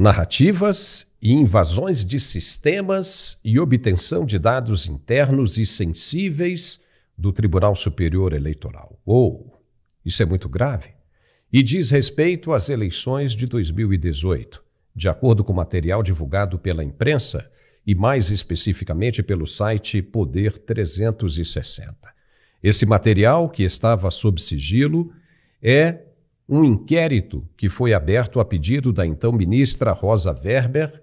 narrativas e invasões de sistemas e obtenção de dados internos e sensíveis do Tribunal Superior Eleitoral. Isso é muito grave e diz respeito às eleições de 2018, de acordo com material divulgado pela imprensa e mais especificamente pelo site Poder 360. Esse material, que estava sob sigilo, é um inquérito que foi aberto a pedido da então ministra Rosa Weber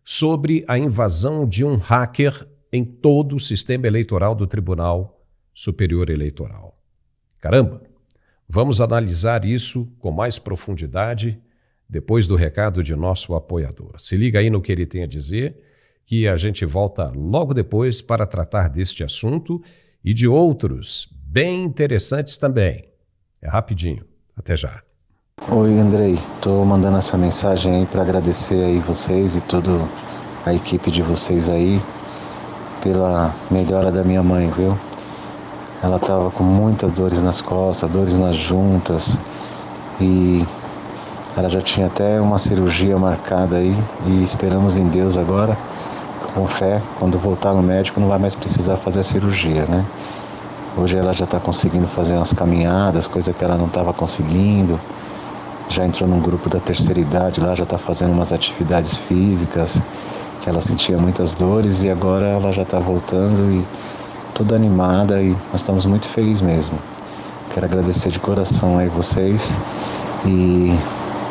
sobre a invasão de um hacker em todo o sistema eleitoral do Tribunal Superior Eleitoral. Caramba! Vamos analisar isso com mais profundidade depois do recado de nosso apoiador. Se liga aí no que ele tem a dizer, que a gente volta logo depois para tratar deste assunto e de outros bem interessantes também. É rapidinho. Até já. Oi, Andrei. Tô mandando essa mensagem aí para agradecer aí vocês e toda a equipe de vocês aí pela melhora da minha mãe, viu? Ela tava com muitas dores nas costas, dores nas juntas e ela já tinha até uma cirurgia marcada aí e esperamos em Deus agora, com fé, quando voltar no médico não vai mais precisar fazer a cirurgia, né? Hoje ela já está conseguindo fazer umas caminhadas, coisa que ela não estava conseguindo. Já entrou num grupo da terceira idade lá, já está fazendo umas atividades físicas, que ela sentia muitas dores e agora ela já está voltando e toda animada e nós estamos muito felizes mesmo. Quero agradecer de coração aí vocês e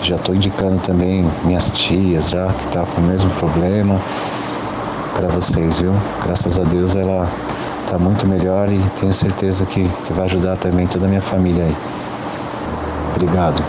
já estou indicando também minhas tias já que tá com o mesmo problema para vocês, viu? Graças a Deus ela tá muito melhor e tenho certeza que vai ajudar também toda a minha família aí. Obrigado.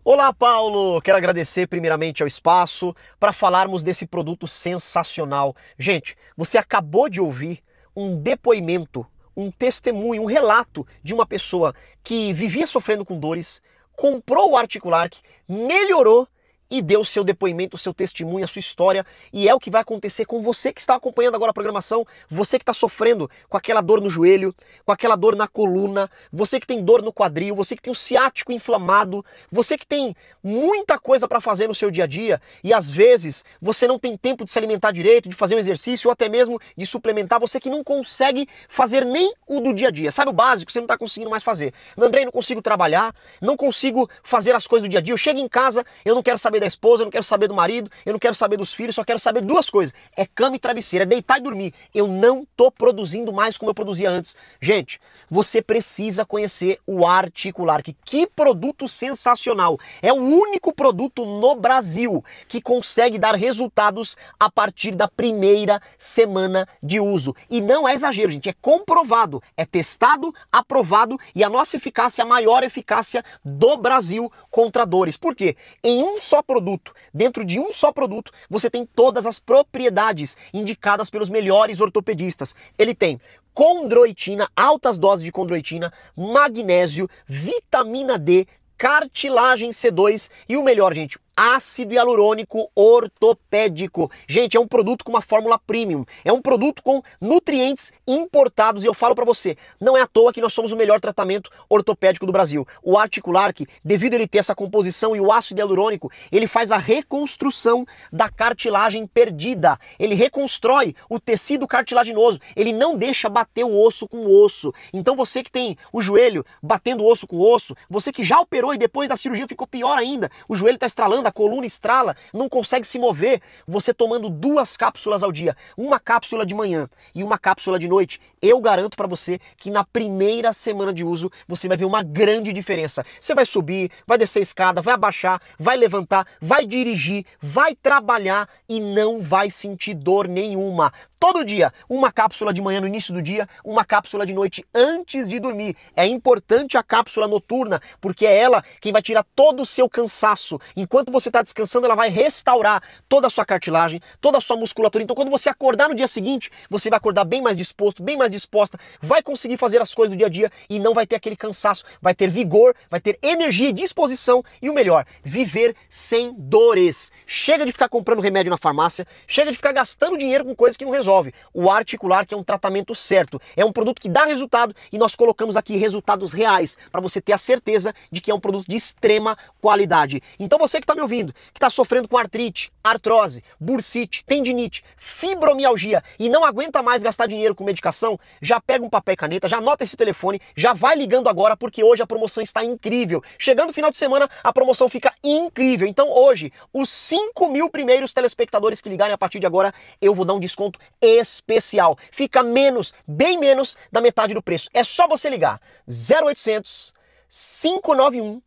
Olá, Paulo! Quero agradecer primeiramente ao espaço para falarmos desse produto sensacional. Gente, você acabou de ouvir um depoimento, um testemunho, um relato de uma pessoa que vivia sofrendo com dores, comprou o Articulark, melhorou e deu seu depoimento, o seu testemunho, a sua história, e é o que vai acontecer com você que está acompanhando agora a programação, você que está sofrendo com aquela dor no joelho, com aquela dor na coluna, você que tem dor no quadril, você que tem o ciático inflamado, você que tem muita coisa para fazer no seu dia a dia e às vezes você não tem tempo de se alimentar direito, de fazer um exercício ou até mesmo de suplementar, você que não consegue fazer nem o do dia a dia, sabe o básico, você não está conseguindo mais fazer. Andrei, não consigo trabalhar, não consigo fazer as coisas do dia a dia, eu chego em casa, eu não quero saber da esposa, eu não quero saber do marido, eu não quero saber dos filhos, só quero saber duas coisas. É cama e travesseiro, é deitar e dormir. Eu não tô produzindo mais como eu produzia antes. Gente, você precisa conhecer o Articulark. Que produto sensacional. É o único produto no Brasil que consegue dar resultados a partir da primeira semana de uso. E não é exagero, gente, é comprovado, é testado, aprovado e a nossa eficácia é a maior eficácia do Brasil contra dores. Por quê? Em um só produto, dentro de um só produto, você tem todas as propriedades indicadas pelos melhores ortopedistas. Ele tem condroitina, altas doses de condroitina, magnésio, vitamina D, cartilagem C2 e o melhor, gente, ácido hialurônico ortopédico. Gente, é um produto com uma fórmula premium, é um produto com nutrientes importados e eu falo pra você, não é à toa que nós somos o melhor tratamento ortopédico do Brasil. O Articulark, devido a ele ter essa composição e o ácido hialurônico, ele faz a reconstrução da cartilagem perdida, ele reconstrói o tecido cartilaginoso, ele não deixa bater o osso com o osso. Então você que tem o joelho batendo osso com osso, você que já operou e depois da cirurgia ficou pior ainda, o joelho está estralando, a coluna estrala, não consegue se mover, você tomando 2 cápsulas ao dia, uma cápsula de manhã e uma cápsula de noite, eu garanto para você que na primeira semana de uso você vai ver uma grande diferença. Você vai subir, vai descer a escada, vai abaixar, vai levantar, vai dirigir, vai trabalhar e não vai sentir dor nenhuma. Todo dia, uma cápsula de manhã no início do dia, uma cápsula de noite antes de dormir. É importante a cápsula noturna, porque é ela quem vai tirar todo o seu cansaço. Enquanto você está descansando, ela vai restaurar toda a sua cartilagem, toda a sua musculatura. Então, quando você acordar no dia seguinte, você vai acordar bem mais disposto, bem mais mais disposta, vai conseguir fazer as coisas do dia a dia e não vai ter aquele cansaço, vai ter vigor, vai ter energia e disposição e o melhor, viver sem dores. Chega de ficar comprando remédio na farmácia, chega de ficar gastando dinheiro com coisas que não resolve. O Articular, que é um tratamento certo, é um produto que dá resultado e nós colocamos aqui resultados reais para você ter a certeza de que é um produto de extrema qualidade. Então você que está me ouvindo, que está sofrendo com artrite, artrose, bursite, tendinite, fibromialgia e não aguenta mais gastar dinheiro com medicação, já pega um papel e caneta, já anota esse telefone, já vai ligando agora porque hoje a promoção está incrível. Chegando no final de semana, a promoção fica incrível. Então hoje, os 5.000 primeiros telespectadores que ligarem a partir de agora, eu vou dar um desconto especial. Fica menos, bem menos da metade do preço. É só você ligar 0800 591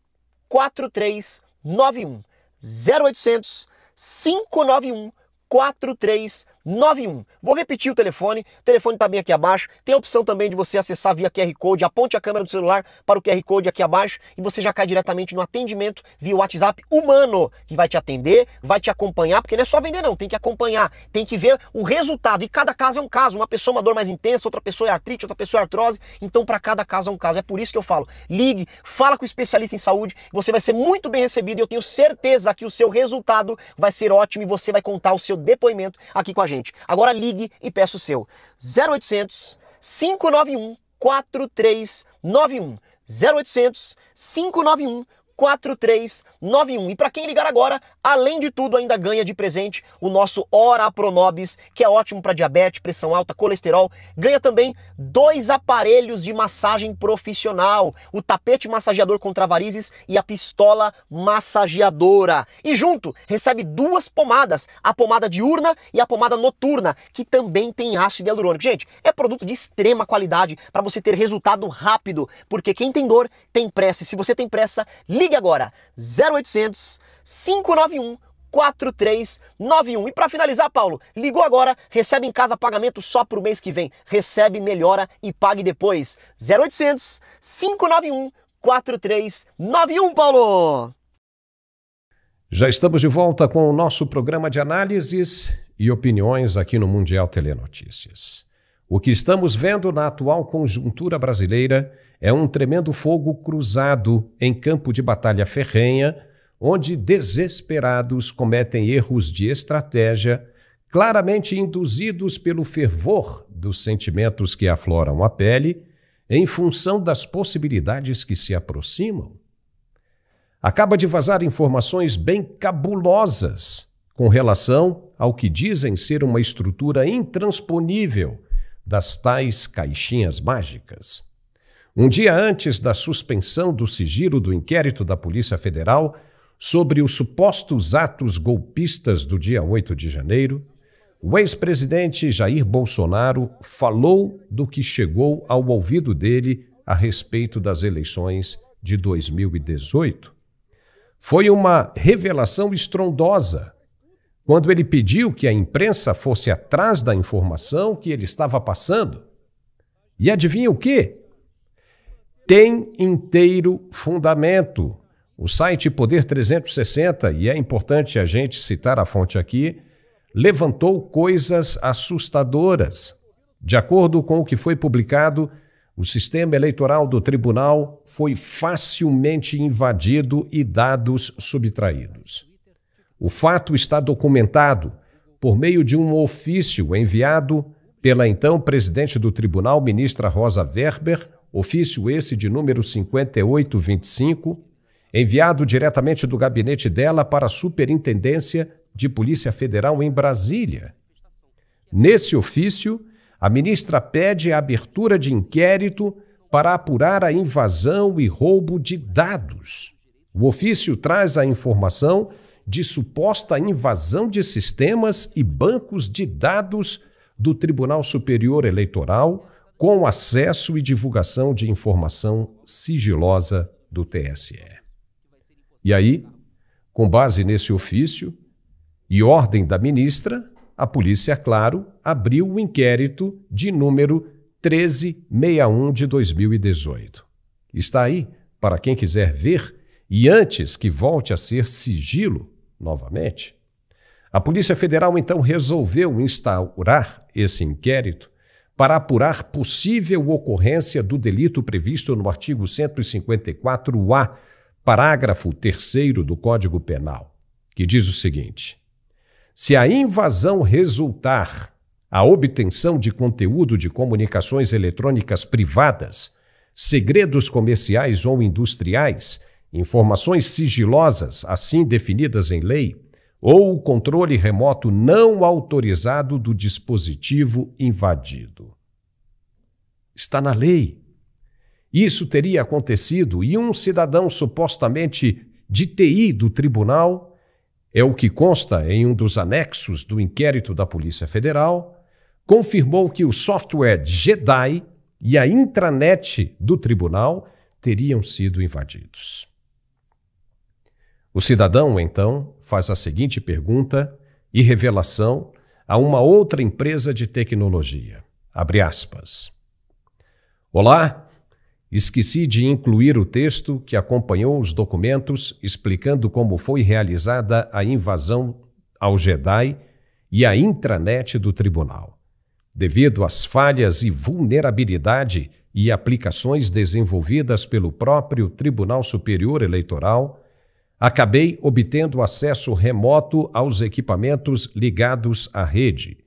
4391. 0800 591 4391. Vou repetir o telefone está bem aqui abaixo. Tem a opção também de você acessar via QR Code, aponte a câmera do celular para o QR Code aqui abaixo e você já cai diretamente no atendimento via WhatsApp humano, que vai te atender, vai te acompanhar, porque não é só vender não, tem que acompanhar, tem que ver o resultado, e cada caso é um caso, uma pessoa uma dor mais intensa, outra pessoa é artrite, outra pessoa é artrose, então para cada caso é um caso, é por isso que eu falo, ligue, fala com o especialista em saúde, você vai ser muito bem recebido e eu tenho certeza que o seu resultado vai ser ótimo e você vai contar o seu depoimento aqui com a gente. Agora ligue e peça o seu 0800 591 4391. 0800 591 4391. E para quem ligar agora, além de tudo, ainda ganha de presente o nosso Ora Pronobis, que é ótimo para diabetes, pressão alta, colesterol. Ganha também 2 aparelhos de massagem profissional, o tapete massageador contra varizes e a pistola massageadora. E junto, recebe 2 pomadas, a pomada diurna e a pomada noturna, que também tem ácido hialurônico. Gente, é produto de extrema qualidade para você ter resultado rápido, porque quem tem dor tem pressa. E se você tem pressa, ligue agora, 0800 591 4391. E para finalizar, Paulo, ligou agora, recebe em casa pagamento só pro mês que vem. Recebe, melhora e pague depois. 0800 591 4391, Paulo! Já estamos de volta com o nosso programa de análises e opiniões aqui no Mundial Telenotícias. O que estamos vendo na atual conjuntura brasileira é um tremendo fogo cruzado em campo de batalha ferrenha, onde desesperados cometem erros de estratégia, claramente induzidos pelo fervor dos sentimentos que afloram a pele, em função das possibilidades que se aproximam. Acaba de vazar informações bem cabulosas com relação ao que dizem ser uma estrutura intransponível das tais caixinhas mágicas. Um dia antes da suspensão do sigilo do inquérito da Polícia Federal sobre os supostos atos golpistas do dia 8 de janeiro, o ex-presidente Jair Bolsonaro falou do que chegou ao ouvido dele a respeito das eleições de 2018. Foi uma revelação estrondosa quando ele pediu que a imprensa fosse atrás da informação que ele estava passando. E adivinha o quê? Tem inteiro fundamento. O site Poder 360, e é importante a gente citar a fonte aqui, levantou coisas assustadoras. De acordo com o que foi publicado, o sistema eleitoral do tribunal foi facilmente invadido e dados subtraídos. O fato está documentado por meio de um ofício enviado pela então presidente do tribunal, ministra Rosa Weber, ofício esse de número 5825, enviado diretamente do gabinete dela para a Superintendência de Polícia Federal em Brasília. Nesse ofício, a ministra pede a abertura de inquérito para apurar a invasão e roubo de dados. O ofício traz a informação de suposta invasão de sistemas e bancos de dados do Tribunal Superior Eleitoral com acesso e divulgação de informação sigilosa do TSE. E aí, com base nesse ofício e ordem da ministra, a polícia, claro, abriu o inquérito de número 1361 de 2018. Está aí para quem quiser ver e antes que volte a ser sigilo novamente. A Polícia Federal então resolveu instaurar esse inquérito para apurar possível ocorrência do delito previsto no artigo 154-A, parágrafo 3º do Código Penal, que diz o seguinte: se a invasão resultar a obtenção de conteúdo de comunicações eletrônicas privadas, segredos comerciais ou industriais, informações sigilosas assim definidas em lei, ou o controle remoto não autorizado do dispositivo invadido. Está na lei. Isso teria acontecido e um cidadão supostamente de TI do tribunal, é o que consta em um dos anexos do inquérito da Polícia Federal, confirmou que o software JEDI e a intranet do tribunal teriam sido invadidos. O cidadão, então, faz a seguinte pergunta e revelação a uma outra empresa de tecnologia. Abre aspas. Olá, esqueci de incluir o texto que acompanhou os documentos explicando como foi realizada a invasão ao JEDI e à intranet do tribunal. Devido às falhas e vulnerabilidade e aplicações desenvolvidas pelo próprio Tribunal Superior Eleitoral, acabei obtendo acesso remoto aos equipamentos ligados à rede.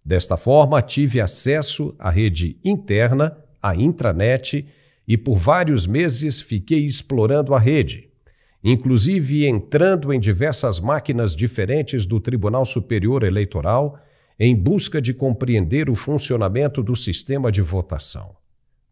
Desta forma, tive acesso à rede interna, à intranet, e por vários meses fiquei explorando a rede, inclusive entrando em diversas máquinas diferentes do Tribunal Superior Eleitoral em busca de compreender o funcionamento do sistema de votação.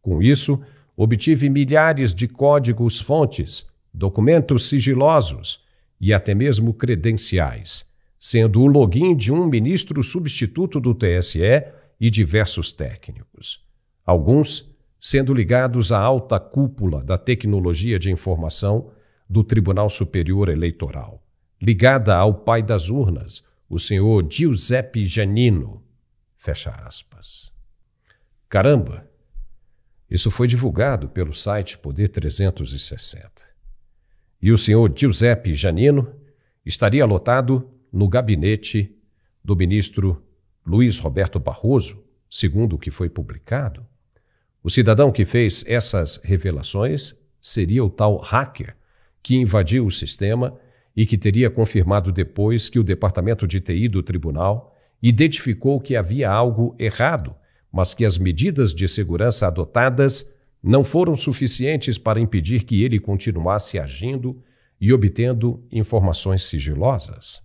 Com isso, obtive milhares de códigos-fontes, documentos sigilosos e até mesmo credenciais, sendo o login de um ministro substituto do TSE e diversos técnicos, alguns sendo ligados à alta cúpula da tecnologia de informação do Tribunal Superior Eleitoral, ligada ao pai das urnas, o senhor Giuseppe Giannino. Fecha aspas. Caramba! Isso foi divulgado pelo site Poder 360. E o senhor Giuseppe Giannino estaria lotado no gabinete do ministro Luiz Roberto Barroso, segundo o que foi publicado. O cidadão que fez essas revelações seria o tal hacker que invadiu o sistema e que teria confirmado depois que o Departamento de TI do Tribunal identificou que havia algo errado, mas que as medidas de segurança adotadas não foram suficientes para impedir que ele continuasse agindo e obtendo informações sigilosas.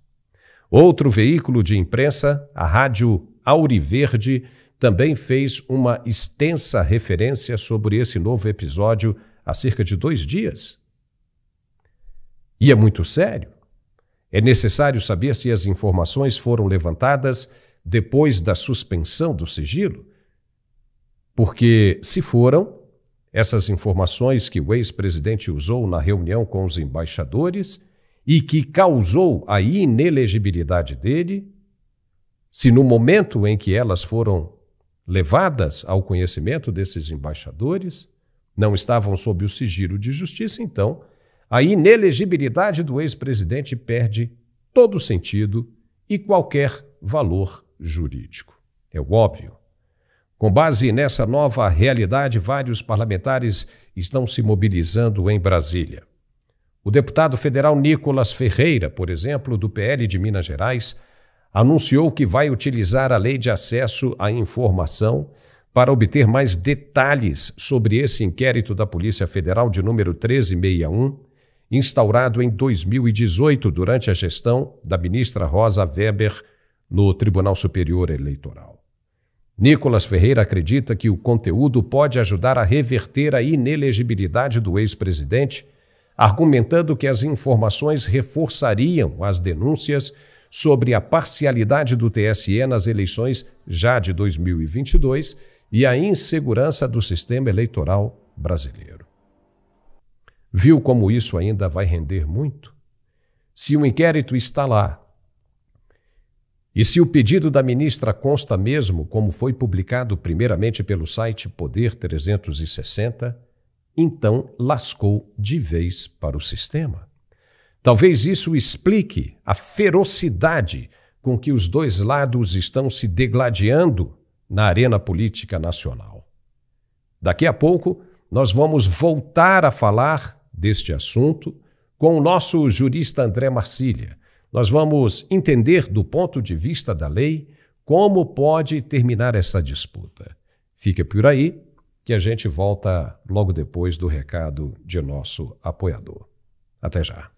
Outro veículo de imprensa, a Rádio Auriverde, também fez uma extensa referência sobre esse novo episódio há cerca de 2 dias. E é muito sério. É necessário saber se as informações foram levantadas depois da suspensão do sigilo, porque, se foram, essas informações que o ex-presidente usou na reunião com os embaixadores e que causou a inelegibilidade dele, se no momento em que elas foram levadas ao conhecimento desses embaixadores não estavam sob o sigilo de justiça, então a inelegibilidade do ex-presidente perde todo o sentido e qualquer valor jurídico. É óbvio. Com base nessa nova realidade, vários parlamentares estão se mobilizando em Brasília. O deputado federal Nicolas Ferreira, por exemplo, do PL de Minas Gerais, anunciou que vai utilizar a Lei de Acesso à Informação para obter mais detalhes sobre esse inquérito da Polícia Federal de número 1361, instaurado em 2018 durante a gestão da ministra Rosa Weber no Tribunal Superior Eleitoral. Nicolas Ferreira acredita que o conteúdo pode ajudar a reverter a inelegibilidade do ex-presidente, argumentando que as informações reforçariam as denúncias sobre a parcialidade do TSE nas eleições já de 2022 e a insegurança do sistema eleitoral brasileiro. Viu como isso ainda vai render muito? Se o inquérito está lá, e se o pedido da ministra consta mesmo, como foi publicado primeiramente pelo site Poder 360, então lascou de vez para o sistema. Talvez isso explique a ferocidade com que os dois lados estão se degladiando na arena política nacional. Daqui a pouco, nós vamos voltar a falar deste assunto com o nosso jurista André Marcília. Nós vamos entender, do ponto de vista da lei, como pode terminar essa disputa. Fica por aí, que a gente volta logo depois do recado de nosso apoiador. Até já.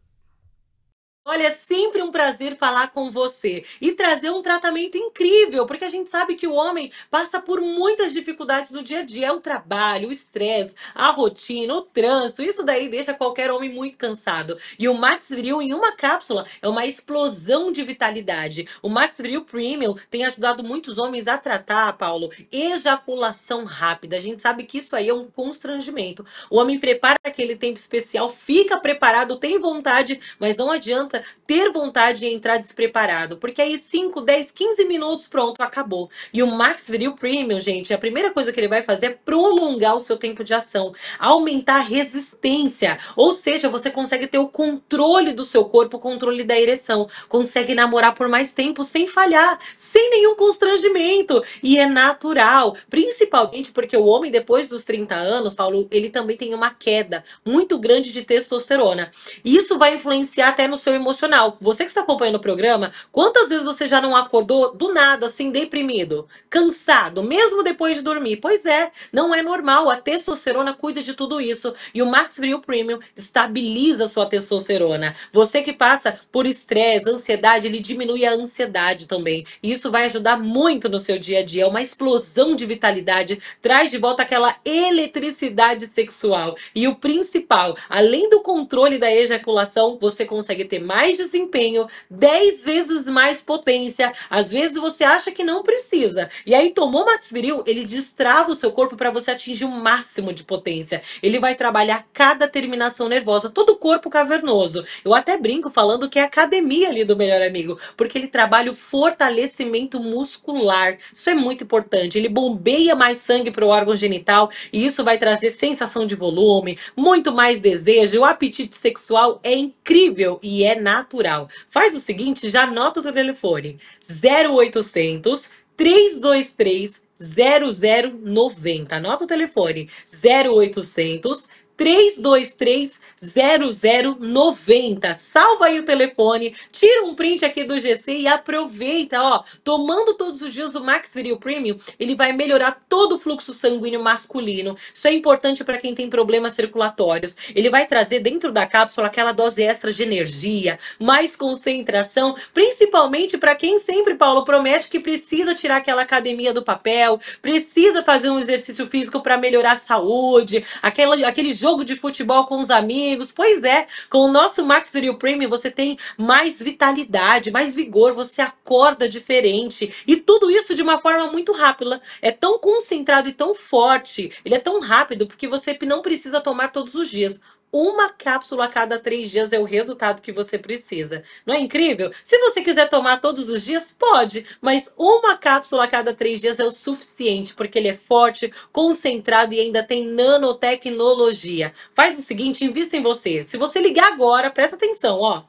Olha, é sempre um prazer falar com você e trazer um tratamento incrível, porque a gente sabe que o homem passa por muitas dificuldades no dia a dia. É o trabalho, o estresse, a rotina, o trânsito, isso daí deixa qualquer homem muito cansado. E o Max Viril em uma cápsula é uma explosão de vitalidade. O Max Viril Premium tem ajudado muitos homens a tratar, Paulo, ejaculação rápida. A gente sabe que isso aí é um constrangimento. O homem prepara aquele tempo especial, fica preparado, tem vontade, mas não adianta ter vontade de entrar despreparado, porque aí 5, 10, 15 minutos, pronto, acabou. E o Max Viril Premium, gente, a primeira coisa que ele vai fazer é prolongar o seu tempo de ação, aumentar a resistência, ou seja, você consegue ter o controle do seu corpo, o controle da ereção, consegue namorar por mais tempo sem falhar, sem nenhum constrangimento, e é natural, principalmente porque o homem depois dos 30 anos, Paulo, ele também tem uma queda muito grande de testosterona. Isso vai influenciar até no seu emocional. Você que está acompanhando o programa, quantas vezes você já não acordou do nada, assim, deprimido, cansado, mesmo depois de dormir? Pois é, não é normal. A testosterona cuida de tudo isso. E o Max Viril Premium estabiliza a sua testosterona. Você que passa por estresse, ansiedade, ele diminui a ansiedade também. E isso vai ajudar muito no seu dia a dia. É uma explosão de vitalidade, traz de volta aquela eletricidade sexual. E o principal, além do controle da ejaculação, você consegue ter mais desempenho, 10 vezes mais potência. Às vezes você acha que não precisa. E aí tomou Max Viril, ele destrava o seu corpo para você atingir o máximo de potência. Ele vai trabalhar cada terminação nervosa, todo o corpo cavernoso. Eu até brinco falando que é a academia ali do Melhor Amigo, porque ele trabalha o fortalecimento muscular. Isso é muito importante. Ele bombeia mais sangue para o órgão genital e isso vai trazer sensação de volume, muito mais desejo. O apetite sexual é incrível e é natural. Faz o seguinte, já anota o seu telefone. 0800 323 0090. Anota o telefone. 0800 323 0090. Salva aí o telefone, tira um print aqui do GC e aproveita, ó. Tomando todos os dias o Max Viril Premium, ele vai melhorar todo o fluxo sanguíneo masculino. Isso é importante para quem tem problemas circulatórios. Ele vai trazer dentro da cápsula aquela dose extra de energia, mais concentração, principalmente para quem sempre, Paulo, promete que precisa tirar aquela academia do papel, precisa fazer um exercício físico para melhorar a saúde, aquele jogo de futebol com os amigos. Pois é, com o nosso Max Viril Premium você tem mais vitalidade, mais vigor, você acorda diferente. E tudo isso de uma forma muito rápida. É tão concentrado e tão forte, ele é tão rápido porque você não precisa tomar todos os dias. Uma cápsula a cada 3 dias é o resultado que você precisa. Não é incrível? Se você quiser tomar todos os dias, pode. Mas uma cápsula a cada 3 dias é o suficiente, porque ele é forte, concentrado e ainda tem nanotecnologia. Faz o seguinte, invista em você. Se você ligar agora, presta atenção, ó.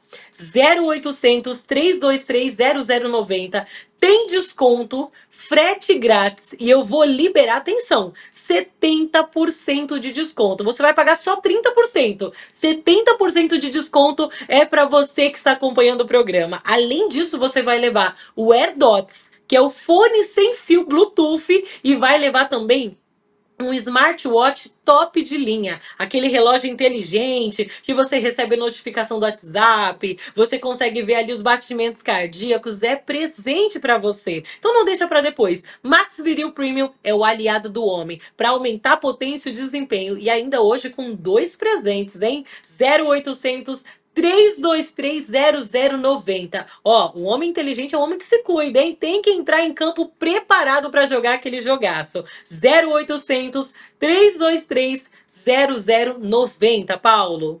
0800 323 0090. Tem desconto, frete grátis e eu vou liberar, atenção, 70% de desconto. Você vai pagar só 30%. 70% de desconto é para você que está acompanhando o programa. Além disso, você vai levar o AirDots, que é o fone sem fio Bluetooth, e vai levar também um smartwatch top de linha, aquele relógio inteligente que você recebe notificação do WhatsApp, você consegue ver ali os batimentos cardíacos, é presente para você. Então não deixa para depois. Max Viril Premium é o aliado do homem para aumentar a potência e o desempenho, e ainda hoje com 2 presentes, hein? 0800 323 0090. Ó, um homem inteligente é um homem que se cuida, hein? Tem que entrar em campo preparado para jogar aquele jogaço. 0800 323 0090, Paulo.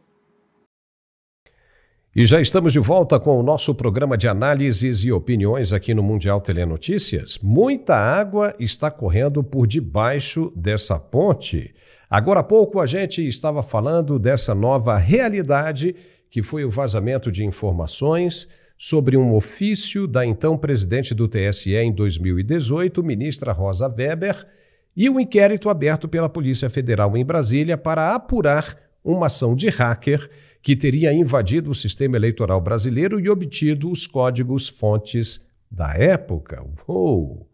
E já estamos de volta com o nosso programa de análises e opiniões aqui no Mundial Telenotícias. Muita água está correndo por debaixo dessa ponte. Agora há pouco a gente estava falando dessa nova realidade que foi o vazamento de informações sobre um ofício da então presidente do TSE em 2018, ministra Rosa Weber, e o inquérito aberto pela Polícia Federal em Brasília para apurar uma ação de hacker que teria invadido o sistema eleitoral brasileiro e obtido os códigos-fontes da época. Uou!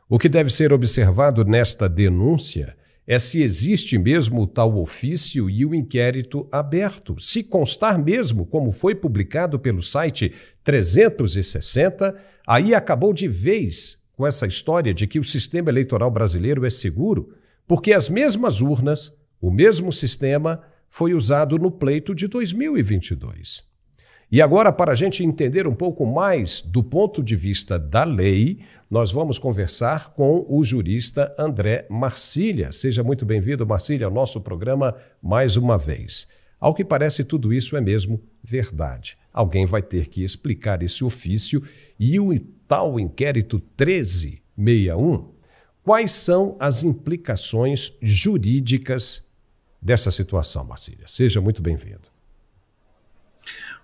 O que deve ser observado nesta denúncia é se existe mesmo o tal ofício e o inquérito aberto. Se constar mesmo, como foi publicado pelo site 360, aí acabou de vez com essa história de que o sistema eleitoral brasileiro é seguro, porque as mesmas urnas, o mesmo sistema, foi usado no pleito de 2022. E agora, para a gente entender um pouco mais do ponto de vista da lei, nós vamos conversar com o jurista André Marcília. Seja muito bem-vindo, Marcília, ao nosso programa mais uma vez. Ao que parece, tudo isso é mesmo verdade. Alguém vai ter que explicar esse ofício e o tal inquérito 1361. Quais são as implicações jurídicas dessa situação, Marcília? Seja muito bem-vindo.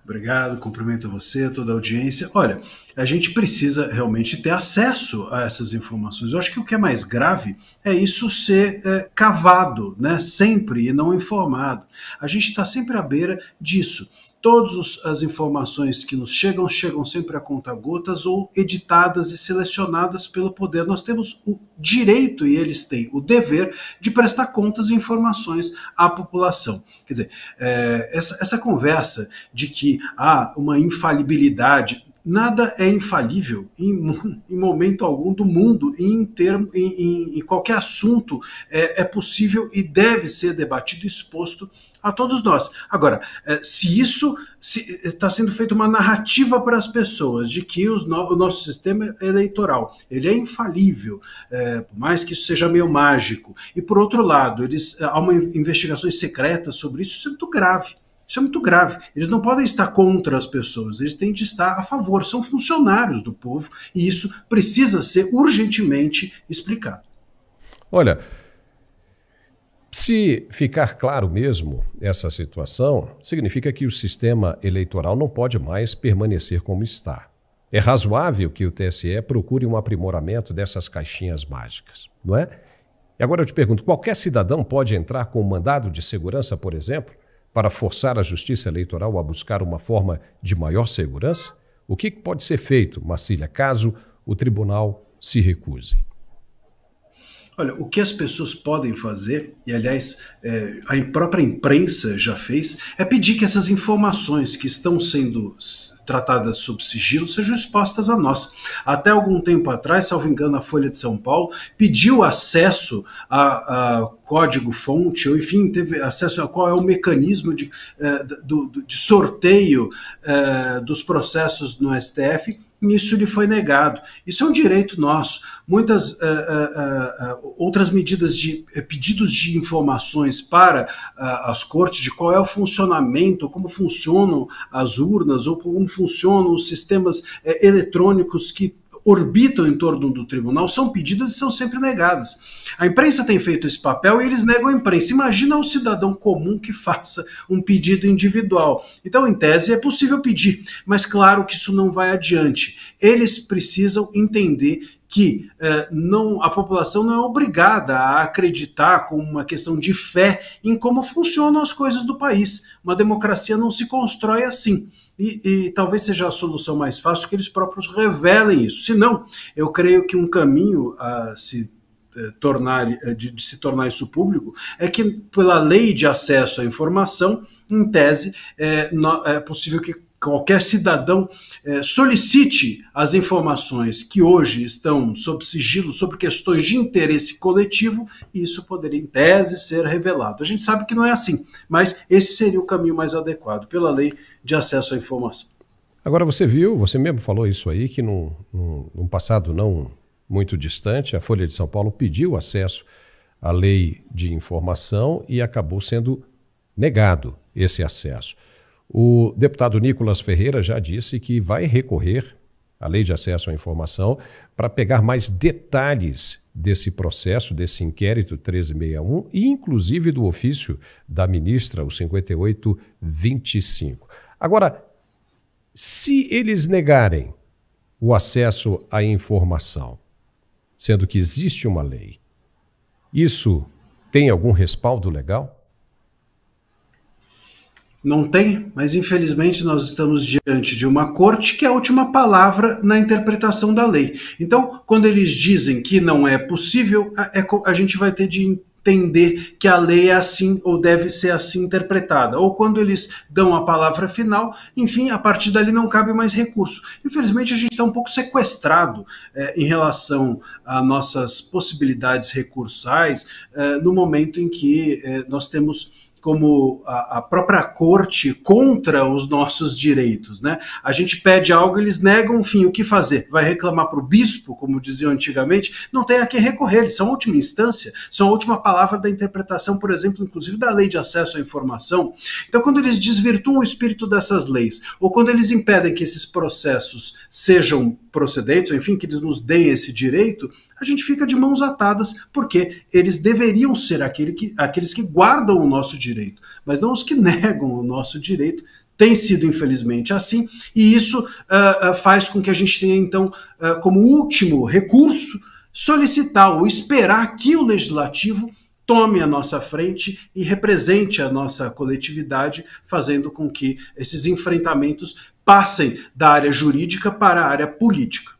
Obrigado, cumprimento a você, toda a audiência. Olha, a gente precisa realmente ter acesso a essas informações. Eu acho que o que é mais grave é isso ser cavado, né, sempre e não informado. A gente está sempre à beira disso. Todas as informações que nos chegam sempre a conta-gotas ou editadas e selecionadas pelo poder. Nós temos o direito, e eles têm o dever, de prestar contas e informações à população. Quer dizer, essa conversa de que há uma infalibilidade, nada é infalível em momento algum do mundo, em qualquer assunto é possível e deve ser debatido e exposto a todos nós. Agora, se está sendo feita uma narrativa para as pessoas de que o nosso sistema eleitoral ele é infalível, por mais que isso seja meio mágico, e por outro lado, há uma investigações secretas sobre isso, isso é muito grave. Isso é muito grave. Eles não podem estar contra as pessoas, eles têm de estar a favor. São funcionários do povo e isso precisa ser urgentemente explicado. Olha, se ficar claro mesmo essa situação, significa que o sistema eleitoral não pode mais permanecer como está. É razoável que o TSE procure um aprimoramento dessas caixinhas mágicas, não é? E agora eu te pergunto, qualquer cidadão pode entrar com um mandado de segurança, por exemplo, para forçar a Justiça Eleitoral a buscar uma forma de maior segurança? O que pode ser feito, Marcília, caso o tribunal se recuse? Olha, o que as pessoas podem fazer, e aliás a própria imprensa já fez, é pedir que essas informações que estão sendo tratadas sob sigilo sejam expostas a nós. Até algum tempo atrás, salvo engano, a Folha de São Paulo pediu acesso a código-fonte, ou enfim, teve acesso a qual é o mecanismo de sorteio dos processos no STF, e isso lhe foi negado. Isso é um direito nosso. Muitas outras medidas de pedidos de informações para as cortes de qual é o funcionamento, como funcionam as urnas, ou como funcionam os sistemas eletrônicos que orbitam em torno do tribunal, são pedidas e são sempre negadas. A imprensa tem feito esse papel e eles negam a imprensa. Imagina o cidadão comum que faça um pedido individual. Então, em tese, é possível pedir, mas claro que isso não vai adiante. Eles precisam entender que a população não é obrigada a acreditar com uma questão de fé em como funcionam as coisas do país. Uma democracia não se constrói assim. E talvez seja a solução mais fácil que eles próprios revelem isso. Se não, eu creio que um caminho a se tornar isso público é que, pela lei de acesso à informação, em tese, é possível que qualquer cidadão solicite as informações que hoje estão sob sigilo, sobre questões de interesse coletivo, e isso poderia, em tese, ser revelado. A gente sabe que não é assim, mas esse seria o caminho mais adequado, pela lei de acesso à informação. Agora você mesmo falou isso aí, que num passado não muito distante, a Folha de São Paulo pediu acesso à lei de informação e acabou sendo negado esse acesso. O deputado Nicolas Ferreira já disse que vai recorrer à Lei de Acesso à Informação para pegar mais detalhes desse processo, desse inquérito 1361 e inclusive do ofício da ministra, o 5825. Agora, Se eles negarem o acesso à informação, sendo que existe uma lei, isso tem algum respaldo legal? Não tem, mas infelizmente nós estamos diante de uma corte que é a última palavra na interpretação da lei. Então, quando eles dizem que não é possível, a gente vai ter de entender que a lei é assim ou deve ser assim interpretada. Ou quando eles dão a palavra final, enfim, a partir dali não cabe mais recurso. Infelizmente a gente está um pouco sequestrado em relação a nossas possibilidades recursais no momento em que nós temos como a própria corte contra os nossos direitos, né? A gente pede algo, eles negam, enfim, o que fazer? Vai reclamar para o bispo, como diziam antigamente? Não tem a quem recorrer, eles são a última instância, são a última palavra da interpretação, por exemplo, inclusive da lei de acesso à informação. Então, quando eles desvirtuam o espírito dessas leis, ou quando eles impedem que esses processos sejam procedentes, ou enfim, que eles nos deem esse direito, a gente fica de mãos atadas, porque eles deveriam ser aqueles que guardam o nosso direito, mas não os que negam o nosso direito. Tem sido, infelizmente, assim, e isso faz com que a gente tenha, então, como último recurso, solicitar ou esperar que o legislativo tome a nossa frente e represente a nossa coletividade, fazendo com que esses enfrentamentos passem da área jurídica para a área política.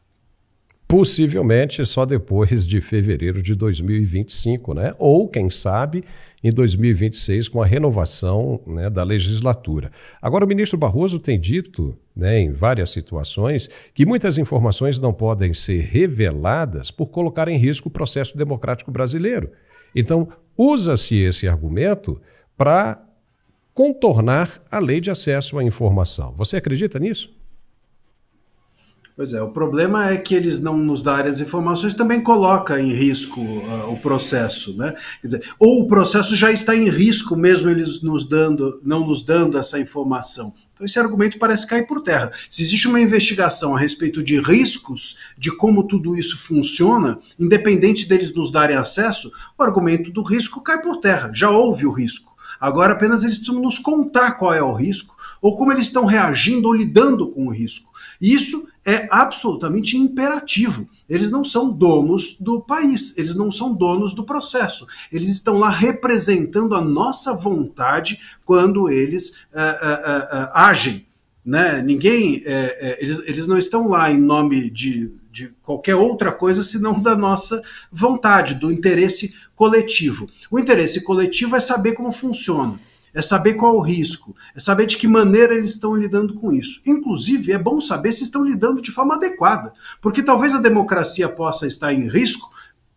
Possivelmente só depois de fevereiro de 2025, né? Ou, quem sabe, em 2026, com a renovação, né, da legislatura. Agora, o ministro Barroso tem dito, né, em várias situações, que muitas informações não podem ser reveladas por colocar em risco o processo democrático brasileiro. Então, usa-se esse argumento para contornar a lei de acesso à informação. Você acredita nisso? Pois é, o problema é que eles não nos darem as informações também coloca em risco o processo, né? Quer dizer, ou o processo já está em risco mesmo eles não nos dando essa informação. Então esse argumento parece cair por terra. Se existe uma investigação a respeito de riscos, de como tudo isso funciona, independente deles nos darem acesso, o argumento do risco cai por terra. Já houve o risco. Agora apenas eles precisam nos contar qual é o risco, ou como eles estão reagindo ou lidando com o risco. Isso é absolutamente imperativo. Eles não são donos do país, eles não são donos do processo. Eles estão lá representando a nossa vontade quando eles agem. Né? Eles não estão lá em nome de qualquer outra coisa senão da nossa vontade, do interesse coletivo. O interesse coletivo é saber como funciona, é saber qual é o risco, é saber de que maneira eles estão lidando com isso. Inclusive, é bom saber se estão lidando de forma adequada, porque talvez a democracia possa estar em risco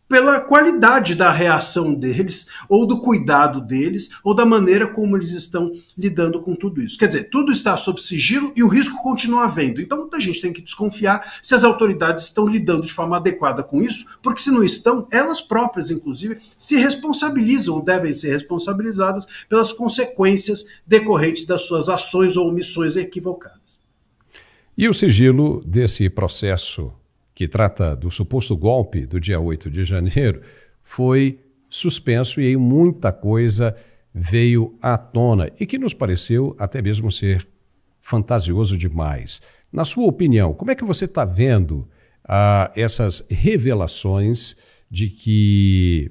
pela qualidade da reação deles, ou do cuidado deles, ou da maneira como eles estão lidando com tudo isso. Quer dizer, tudo está sob sigilo e o risco continua havendo. Então a gente tem que desconfiar se as autoridades estão lidando de forma adequada com isso, porque se não estão, elas próprias, inclusive, se responsabilizam, ou devem ser responsabilizadas pelas consequências decorrentes das suas ações ou omissões equivocadas. E o sigilo desse processo que trata do suposto golpe do dia 8 de janeiro, foi suspenso e aí muita coisa veio à tona e que nos pareceu até mesmo ser fantasioso demais. Na sua opinião, como é que você está vendo essas revelações de que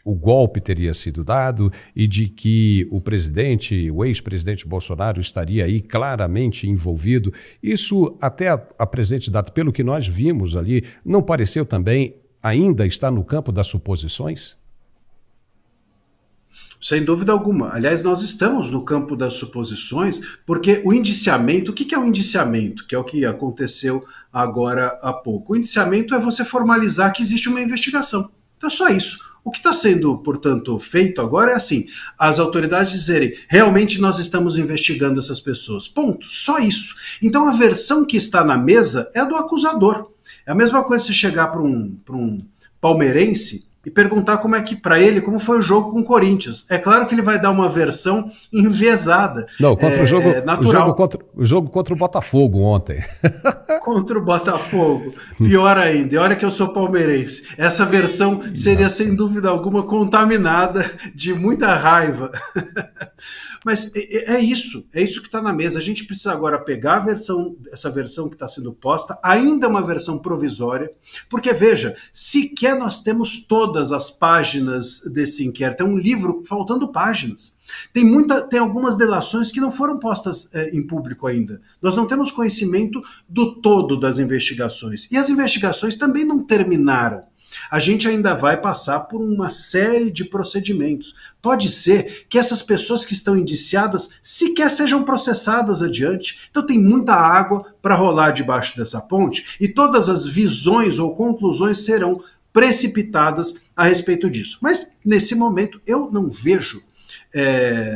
o golpe teria sido dado e de que o ex-presidente Bolsonaro estaria aí claramente envolvido? Isso, até a presente data, pelo que nós vimos ali, não pareceu também ainda estar no campo das suposições? Sem dúvida alguma. Aliás, nós estamos no campo das suposições, porque o indiciamento, o que é o indiciamento? Que é o que aconteceu agora há pouco. O indiciamento é você formalizar que existe uma investigação. Então é só isso. O que está sendo, portanto, feito agora é assim, as autoridades dizerem, realmente nós estamos investigando essas pessoas. Ponto. Só isso. Então a versão que está na mesa é a do acusador. É a mesma coisa se chegar para um palmeirense e perguntar como é que, para ele, como foi o jogo com o Corinthians. É claro que ele vai dar uma versão enviesada. Não, contra o jogo contra o Botafogo ontem. contra o Botafogo. Pior ainda, e olha que eu sou palmeirense. Essa versão seria, sem dúvida alguma, contaminada de muita raiva. Mas é isso que está na mesa. A gente precisa agora pegar essa versão que está sendo posta, ainda uma versão provisória, porque, veja, sequer nós temos todas as páginas desse inquérito. É um livro faltando páginas. Tem algumas delações que não foram postas em público ainda. Nós não temos conhecimento do todo das investigações. E as investigações também não terminaram. A gente ainda vai passar por uma série de procedimentos. Pode ser que essas pessoas que estão indiciadas sequer sejam processadas adiante. Então tem muita água para rolar debaixo dessa ponte e todas as visões ou conclusões serão precipitadas a respeito disso. Mas, nesse momento, eu não vejo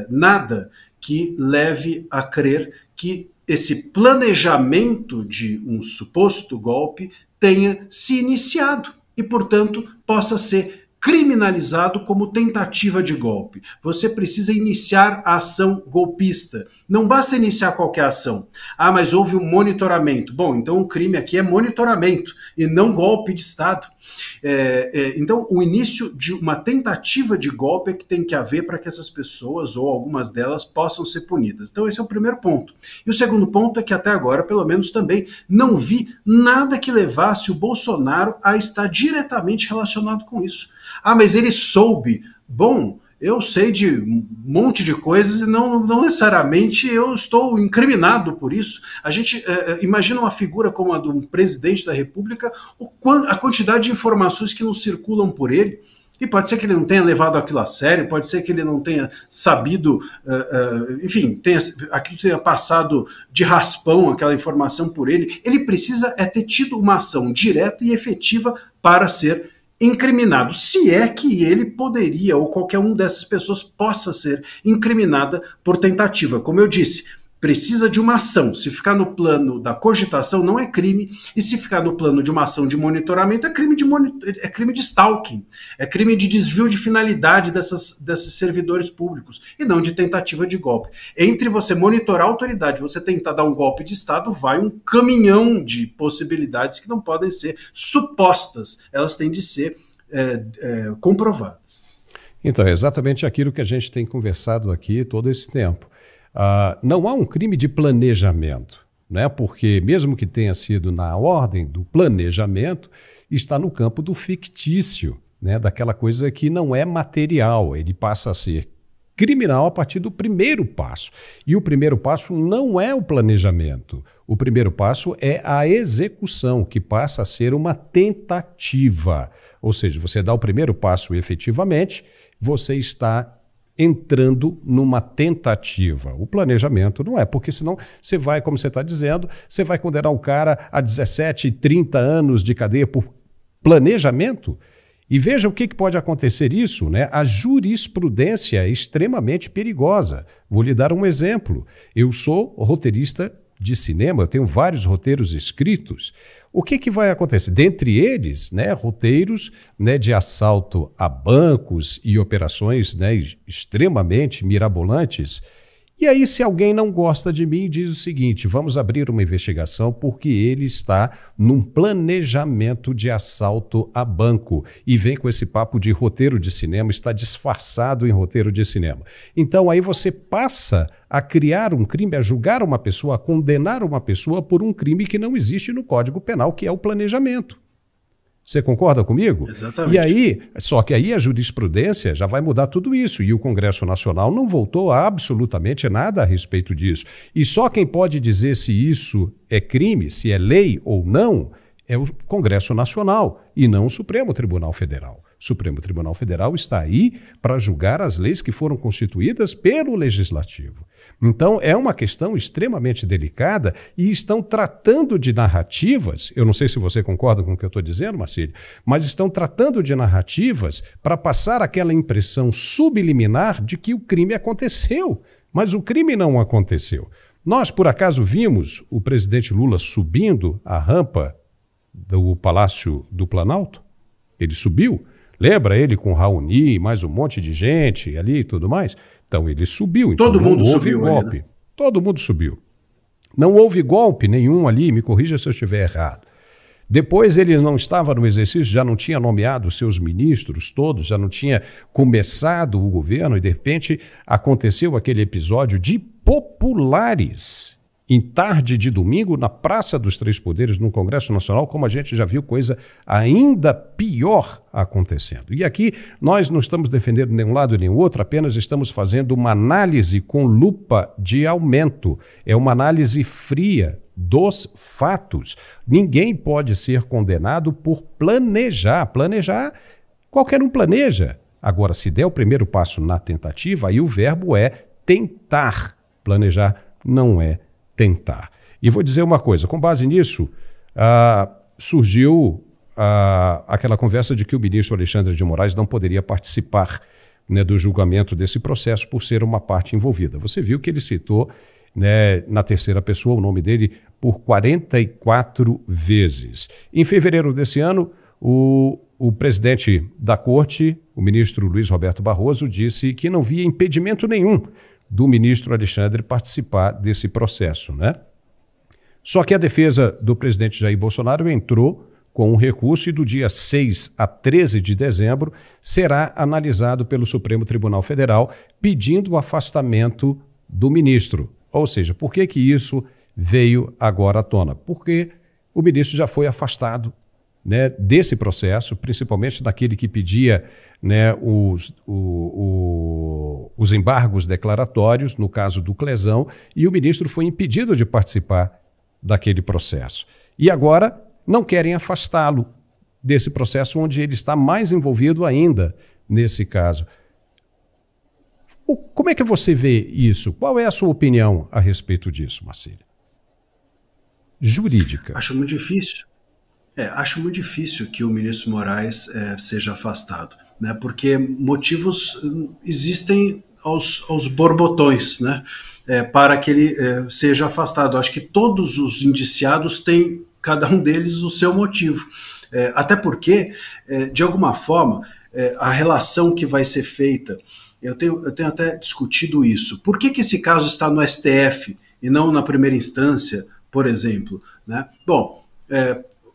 nada que leve a crer que esse planejamento de um suposto golpe tenha se iniciado e, portanto, possa ser criminalizado como tentativa de golpe. Você precisa iniciar a ação golpista. Não basta iniciar qualquer ação. Ah, mas houve um monitoramento. Bom, então o crime aqui é monitoramento e não golpe de Estado. Então, o início de uma tentativa de golpe é que tem que haver para que essas pessoas, ou algumas delas, possam ser punidas. Então, esse é o primeiro ponto. E o segundo ponto é que até agora, pelo menos também, não vi nada que levasse o Bolsonaro a estar diretamente relacionado com isso. Ah, mas ele soube. Bom, eu sei de um monte de coisas e não necessariamente eu estou incriminado por isso. A gente imagina uma figura como a do presidente da República, a quantidade de informações que não circulam por ele. E pode ser que ele não tenha levado aquilo a sério, pode ser que ele não tenha sabido, enfim, aquilo tenha passado de raspão aquela informação por ele. Ele precisa ter tido uma ação direta e efetiva para ser incriminado, se é que ele poderia, ou qualquer uma dessas pessoas possa ser incriminada por tentativa. Como eu disse, precisa de uma ação. Se ficar no plano da cogitação, não é crime, e se ficar no plano de uma ação de monitoramento, é crime de stalking, é crime de desvio de finalidade desses servidores públicos, e não de tentativa de golpe. Entre você monitorar a autoridade e você tentar dar um golpe de Estado, vai um caminhão de possibilidades que não podem ser supostas, elas têm de ser comprovadas. Então, é exatamente aquilo que a gente tem conversado aqui todo esse tempo. Não há um crime de planejamento, né? Porque mesmo que tenha sido na ordem do planejamento, está no campo do fictício, né? Daquela coisa que não é material, ele passa a ser criminal a partir do primeiro passo. E o primeiro passo não é o planejamento, o primeiro passo é a execução, que passa a ser uma tentativa. Ou seja, você dá o primeiro passo efetivamente, você está entrando numa tentativa. O planejamento não é, porque senão você vai, como você está dizendo, você vai condenar o cara a 17, 30 anos de cadeia por planejamento. E veja o que pode acontecer isso, né? A jurisprudência é extremamente perigosa. Vou lhe dar um exemplo. Eu sou roteirista de cinema, eu tenho vários roteiros escritos. O que vai acontecer? Dentre eles, né, roteiros, né, de assalto a bancos e operações, né, extremamente mirabolantes. E aí, se alguém não gosta de mim, diz o seguinte: vamos abrir uma investigação porque ele está num planejamento de assalto a banco. E vem com esse papo de roteiro de cinema, está disfarçado em roteiro de cinema. Então aí você passa a criar um crime, a julgar uma pessoa, a condenar uma pessoa por um crime que não existe no Código Penal, que é o planejamento. Você concorda comigo? Exatamente. E aí, só que aí a jurisprudência já vai mudar tudo isso, e o Congresso Nacional não voltou a absolutamente nada a respeito disso. E só quem pode dizer se isso é crime, se é lei ou não, é o Congresso Nacional e não o Supremo Tribunal Federal. O Supremo Tribunal Federal está aí para julgar as leis que foram constituídas pelo Legislativo. Então, é uma questão extremamente delicada e estão tratando de narrativas, eu não sei se você concorda com o que eu estou dizendo, Marcílio, mas estão tratando de narrativas para passar aquela impressão subliminar de que o crime aconteceu, mas o crime não aconteceu. Nós, por acaso, vimos o presidente Lula subindo a rampa do Palácio do Planalto? Ele subiu. Lembra ele com Raoni e mais um monte de gente ali e tudo mais? Então ele subiu. Então todo mundo não houve subiu golpe. ali, né? Todo mundo subiu. Não houve golpe nenhum ali, me corrija se eu estiver errado. Depois ele não estava no exercício, já não tinha nomeado seus ministros todos, já não tinha começado o governo e de repente aconteceu aquele episódio de populares em tarde de domingo na Praça dos Três Poderes, no Congresso Nacional, como a gente já viu coisa ainda pior acontecendo. E aqui nós não estamos defendendo nenhum lado nem o outro, apenas estamos fazendo uma análise com lupa de aumento. É uma análise fria dos fatos. Ninguém pode ser condenado por planejar. Planejar, qualquer um planeja. Agora, se der o primeiro passo na tentativa, aí o verbo é tentar. Planejar não é tentar. E vou dizer uma coisa, com base nisso, surgiu aquela conversa de que o ministro Alexandre de Moraes não poderia participar, né, do julgamento desse processo por ser uma parte envolvida. Você viu que ele citou, né, na terceira pessoa o nome dele por 44 vezes. Em fevereiro desse ano, o presidente da corte, o ministro Luiz Roberto Barroso, disse que não via impedimento nenhum do ministro Alexandre participar desse processo, né? Só que a defesa do presidente Jair Bolsonaro entrou com um recurso e do dia 6 a 13 de dezembro será analisado pelo Supremo Tribunal Federal pedindo o afastamento do ministro. Ou seja, por que isso veio agora à tona? Porque o ministro já foi afastado, né, desse processo, principalmente daquele que pedia, né, os embargos declaratórios, no caso do Clezão, e o ministro foi impedido de participar daquele processo. E agora não querem afastá-lo desse processo onde ele está mais envolvido ainda nesse caso. Como é que você vê isso? Qual é a sua opinião a respeito disso, Marcílio? Jurídica. Acho muito difícil. Acho muito difícil que o ministro Moraes seja afastado, né? Porque motivos existem aos borbotões, né? Para que ele seja afastado. Acho que todos os indiciados têm, cada um deles, o seu motivo. Até porque, de alguma forma, a relação que vai ser feita, eu tenho até discutido isso. Por que esse caso está no STF e não na primeira instância, por exemplo, né? Bom,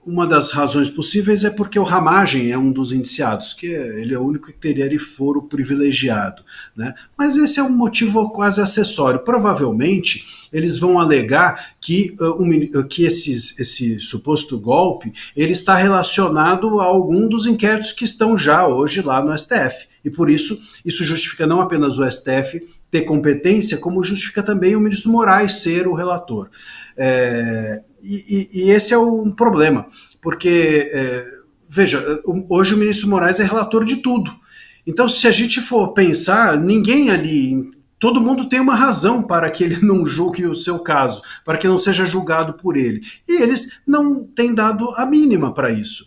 uma das razões possíveis é porque o Ramagem é um dos indiciados, que ele é o único que teria de foro privilegiado, né? Mas esse é um motivo quase acessório. Provavelmente eles vão alegar que esse suposto golpe ele está relacionado a algum dos inquéritos que estão já hoje lá no STF. E por isso justifica não apenas o STF ter competência, como justifica também o ministro Moraes ser o relator. E esse é um problema, porque, veja, hoje o ministro Moraes é relator de tudo. Então, se a gente for pensar, ninguém ali, todo mundo tem uma razão para que ele não julgue o seu caso, para que não seja julgado por ele. E eles não têm dado a mínima para isso.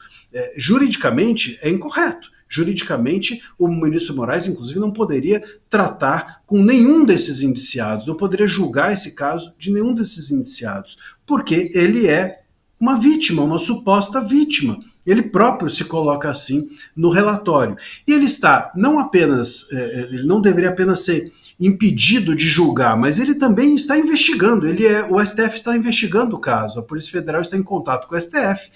Juridicamente, é incorreto. Juridicamente, o ministro Moraes, inclusive, não poderia tratar com nenhum desses indiciados, não poderia julgar esse caso de nenhum desses indiciados, porque ele é uma vítima, uma suposta vítima. Ele próprio se coloca assim no relatório. E ele está, não apenas, ele não deveria apenas ser impedido de julgar, mas ele também está investigando. O STF está investigando o caso, a Polícia Federal está em contato com o STF,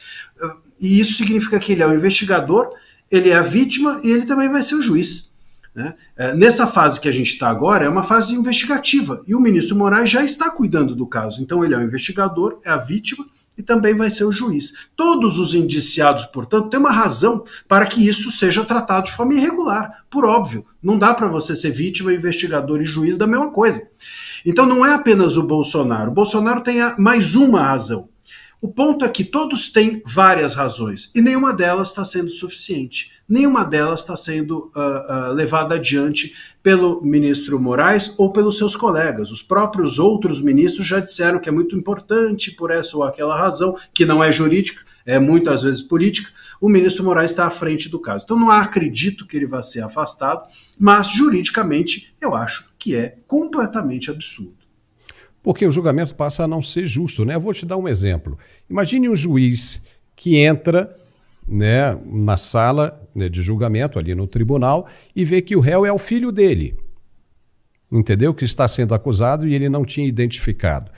e isso significa que ele é o investigador, ele é a vítima e ele também vai ser o juiz, né? Nessa fase que a gente está agora é uma fase investigativa e o ministro Moraes já está cuidando do caso. Então ele é o investigador, é a vítima e também vai ser o juiz. Todos os indiciados, portanto, têm uma razão para que isso seja tratado de forma irregular, por óbvio. Não dá para você ser vítima, investigador e juiz da mesma coisa. Então não é apenas o Bolsonaro. O Bolsonaro tem mais uma razão. O ponto é que todos têm várias razões e nenhuma delas está sendo suficiente. Nenhuma delas está sendo levada adiante pelo ministro Moraes ou pelos seus colegas. Os próprios outros ministros já disseram que é muito importante por essa ou aquela razão, que não é jurídica, é muitas vezes política. O ministro Moraes está à frente do caso. Então não acredito que ele vá ser afastado, mas juridicamente eu acho que é completamente absurdo. Porque o julgamento passa a não ser justo, né? Eu vou te dar um exemplo. Imagine um juiz que entra, né, na sala, né, de julgamento, ali no tribunal, e vê que o réu é o filho dele, entendeu? Que está sendo acusado e ele não tinha identificado.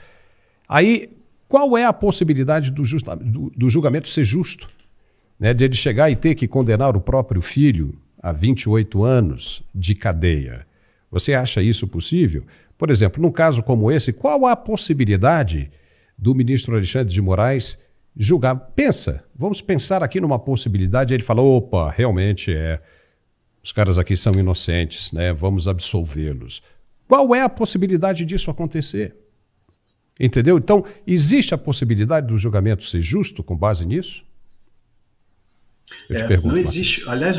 Aí, qual é a possibilidade do julgamento ser justo? Né, de ele chegar e ter que condenar o próprio filho a 28 anos de cadeia. Você acha isso possível? Por exemplo, num caso como esse, qual a possibilidade do ministro Alexandre de Moraes julgar? Vamos pensar aqui numa possibilidade. Ele fala, opa, realmente os caras aqui são inocentes, né? Vamos absolvê-los. Qual é a possibilidade disso acontecer? Entendeu? Então, existe a possibilidade do julgamento ser justo com base nisso? Eu te pergunto, não existe. Aliás,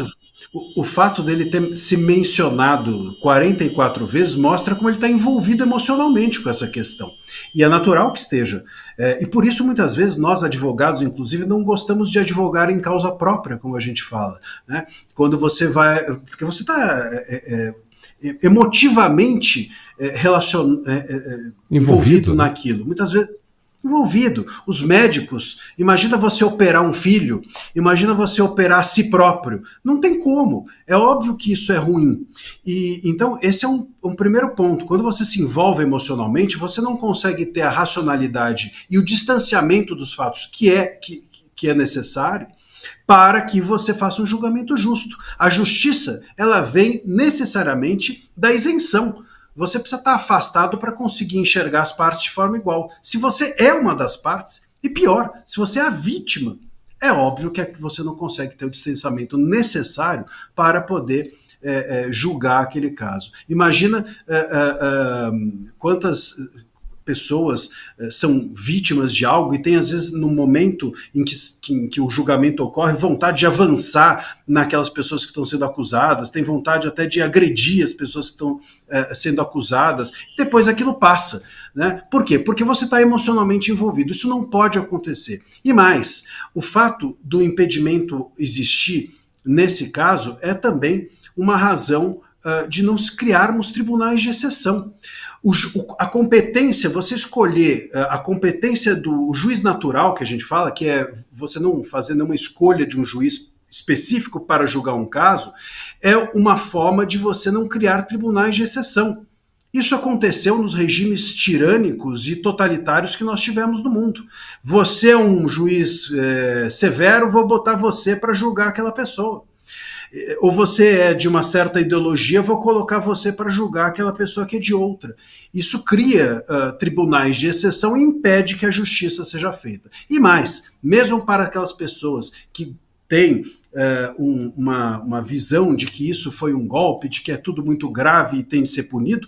o fato dele ter se mencionado 44 vezes mostra como ele está envolvido emocionalmente com essa questão. E é natural que esteja. E por isso, muitas vezes, nós, advogados, inclusive, não gostamos de advogar em causa própria, como a gente fala. Né? Quando você vai... Porque você está... emotivamente envolvido naquilo. Muitas vezes envolvido. Os médicos, imagina você operar um filho, imagina você operar a si próprio. Não tem como. É óbvio que isso é ruim. E então esse é um primeiro ponto. Quando você se envolve emocionalmente, você não consegue ter a racionalidade e o distanciamento dos fatos que é necessário para que você faça um julgamento justo. A justiça, ela vem necessariamente da isenção. Você precisa estar afastado para conseguir enxergar as partes de forma igual. Se você é uma das partes, e pior, se você é a vítima, é óbvio que você não consegue ter o distanciamento necessário para poder julgar aquele caso. Imagina quantas pessoas são vítimas de algo e tem, às vezes, no momento em que o julgamento ocorre, vontade de avançar naquelas pessoas que estão sendo acusadas, tem vontade até de agredir as pessoas que estão sendo acusadas, e depois aquilo passa. Né? Por quê? Porque você está emocionalmente envolvido. Isso não pode acontecer. E mais, o fato do impedimento existir, nesse caso, é também uma razão de não criarmos tribunais de exceção. A competência, você escolher a competência do juiz natural, que a gente fala, que é você não fazer nenhuma escolha de um juiz específico para julgar um caso, é uma forma de você não criar tribunais de exceção. Isso aconteceu nos regimes tirânicos e totalitários que nós tivemos no mundo. Você é um juiz severo, vou botar você para julgar aquela pessoa. Ou você é de uma certa ideologia, vou colocar você para julgar aquela pessoa que é de outra. Isso cria tribunais de exceção e impede que a justiça seja feita. E mais, mesmo para aquelas pessoas que têm uma visão de que isso foi um golpe, de que é tudo muito grave e tem de ser punido,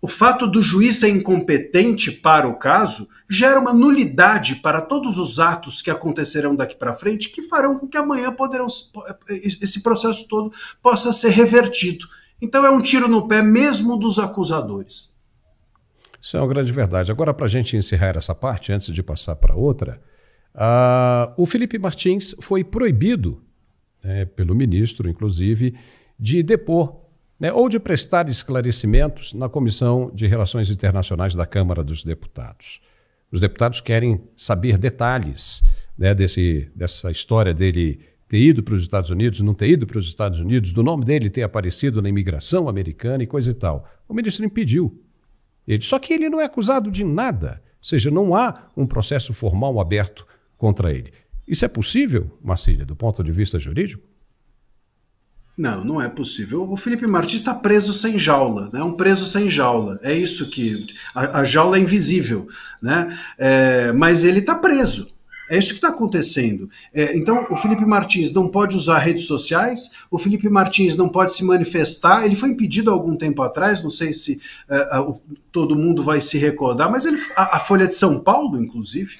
o fato do juiz ser incompetente para o caso gera uma nulidade para todos os atos que acontecerão daqui para frente, que farão com que amanhã esse processo todo possa ser revertido. Então é um tiro no pé mesmo dos acusadores. Isso é uma grande verdade. Agora, para a gente encerrar essa parte, antes de passar para outra, o Felipe Martins foi proibido, pelo ministro, inclusive, de depor, ou de prestar esclarecimentos na Comissão de Relações Internacionais da Câmara dos Deputados. Os deputados querem saber detalhes dessa história dele ter ido para os Estados Unidos, não ter ido para os Estados Unidos, do nome dele ter aparecido na imigração americana e coisa e tal. O ministro impediu. Só que ele não é acusado de nada, ou seja, não há um processo formal aberto contra ele. Isso é possível, Marcília, do ponto de vista jurídico? Não, não é possível. O Felipe Martins está preso sem jaula, né? Um preso sem jaula. É isso que... A jaula é invisível, né? Mas ele está preso. É isso que está acontecendo. Então, o Felipe Martins não pode usar redes sociais, o Felipe Martins não pode se manifestar. Ele foi impedido há algum tempo atrás, não sei se todo mundo vai se recordar, mas a Folha de São Paulo, inclusive,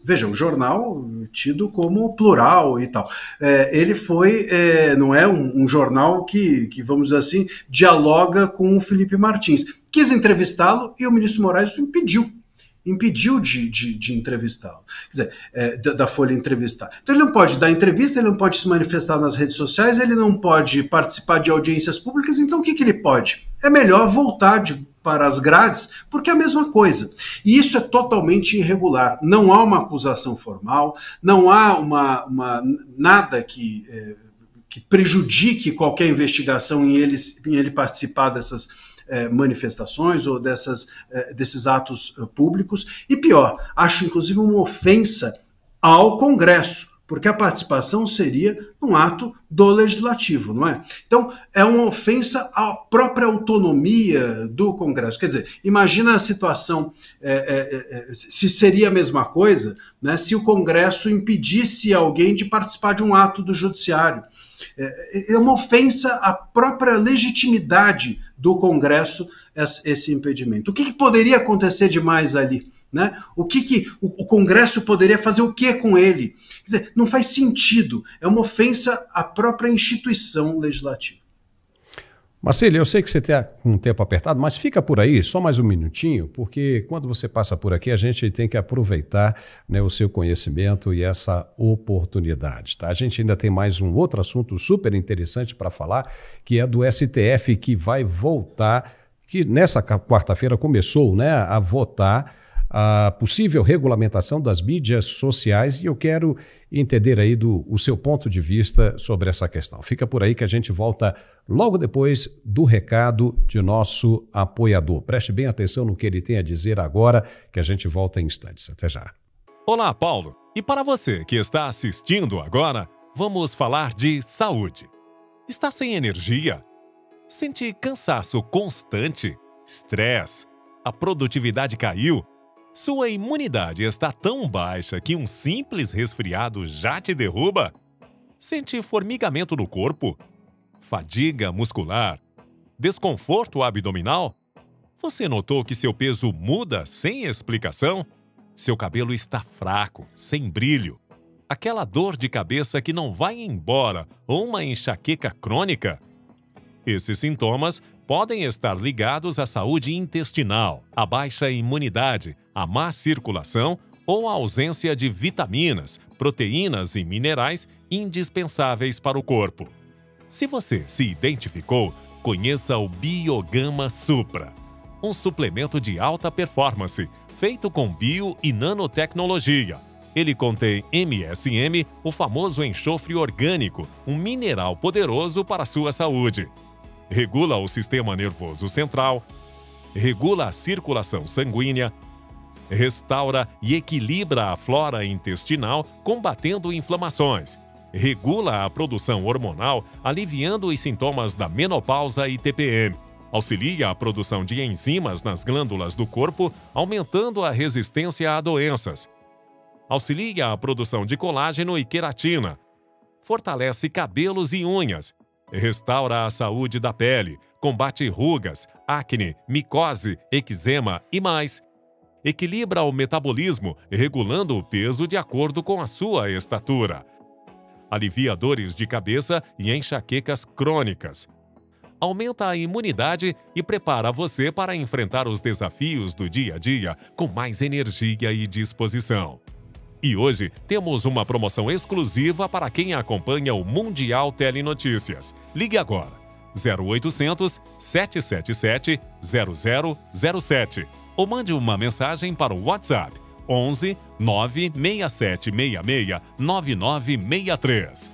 veja, o jornal tido como plural e tal. Ele foi, não é um jornal que, vamos dizer assim, dialoga com o Felipe Martins. Quis entrevistá-lo e o ministro Moraes o impediu de entrevistá-lo. Quer dizer, da Folha entrevistar. Então ele não pode dar entrevista, ele não pode se manifestar nas redes sociais, ele não pode participar de audiências públicas, então o que ele pode? É melhor voltar para as grades, porque é a mesma coisa. E isso é totalmente irregular. Não há uma acusação formal, não há nada que prejudique qualquer investigação em ele participar manifestações ou desses atos públicos. E pior, acho inclusive uma ofensa ao Congresso, porque a participação seria um ato do Legislativo, não é? Então, é uma ofensa à própria autonomia do Congresso. Quer dizer, imagina a situação, se seria a mesma coisa, né, se o Congresso impedisse alguém de participar de um ato do Judiciário. É uma ofensa à própria legitimidade do Congresso esse impedimento. O que poderia acontecer demais ali? Né? O Congresso poderia fazer o que com ele? Quer dizer, não faz sentido. É uma ofensa à própria instituição legislativa. Marcelo, eu sei que você está com um tempo apertado, mas fica por aí, só mais um minutinho, porque quando você passa por aqui, a gente tem que aproveitar, né, o seu conhecimento e essa oportunidade. Tá? A gente ainda tem mais um outro assunto super interessante para falar, que é do STF, que vai voltar, que nessa quarta-feira começou, né, a votar a possível regulamentação das mídias sociais, e eu quero entender aí o seu ponto de vista sobre essa questão. Fica por aí que a gente volta logo depois do recado de nosso apoiador. Preste bem atenção no que ele tem a dizer agora, que a gente volta em instantes. Até já. Olá, Paulo. E para você que está assistindo agora, vamos falar de saúde. Está sem energia? Sente cansaço constante? Estresse? A produtividade caiu? Sua imunidade está tão baixa que um simples resfriado já te derruba? Sente formigamento no corpo? Fadiga muscular? Desconforto abdominal? Você notou que seu peso muda sem explicação? Seu cabelo está fraco, sem brilho? Aquela dor de cabeça que não vai embora ou uma enxaqueca crônica? Esses sintomas podem estar ligados à saúde intestinal, à baixa imunidade, à má circulação ou à ausência de vitaminas, proteínas e minerais indispensáveis para o corpo. Se você se identificou, conheça o Biogama Supra, um suplemento de alta performance feito com bio e nanotecnologia. Ele contém MSM, o famoso enxofre orgânico, um mineral poderoso para a sua saúde. Regula o sistema nervoso central, regula a circulação sanguínea, restaura e equilibra a flora intestinal, combatendo inflamações, regula a produção hormonal, aliviando os sintomas da menopausa e TPM, auxilia a produção de enzimas nas glândulas do corpo, aumentando a resistência a doenças, auxilia a produção de colágeno e queratina, fortalece cabelos e unhas, restaura a saúde da pele, combate rugas, acne, micose, eczema e mais. Equilibra o metabolismo, regulando o peso de acordo com a sua estatura. Alivia dores de cabeça e enxaquecas crônicas. Aumenta a imunidade e prepara você para enfrentar os desafios do dia a dia com mais energia e disposição. E hoje temos uma promoção exclusiva para quem acompanha o Mundial Telenotícias. Ligue agora, 0800 777 0007 ou mande uma mensagem para o WhatsApp 11 96766 9963.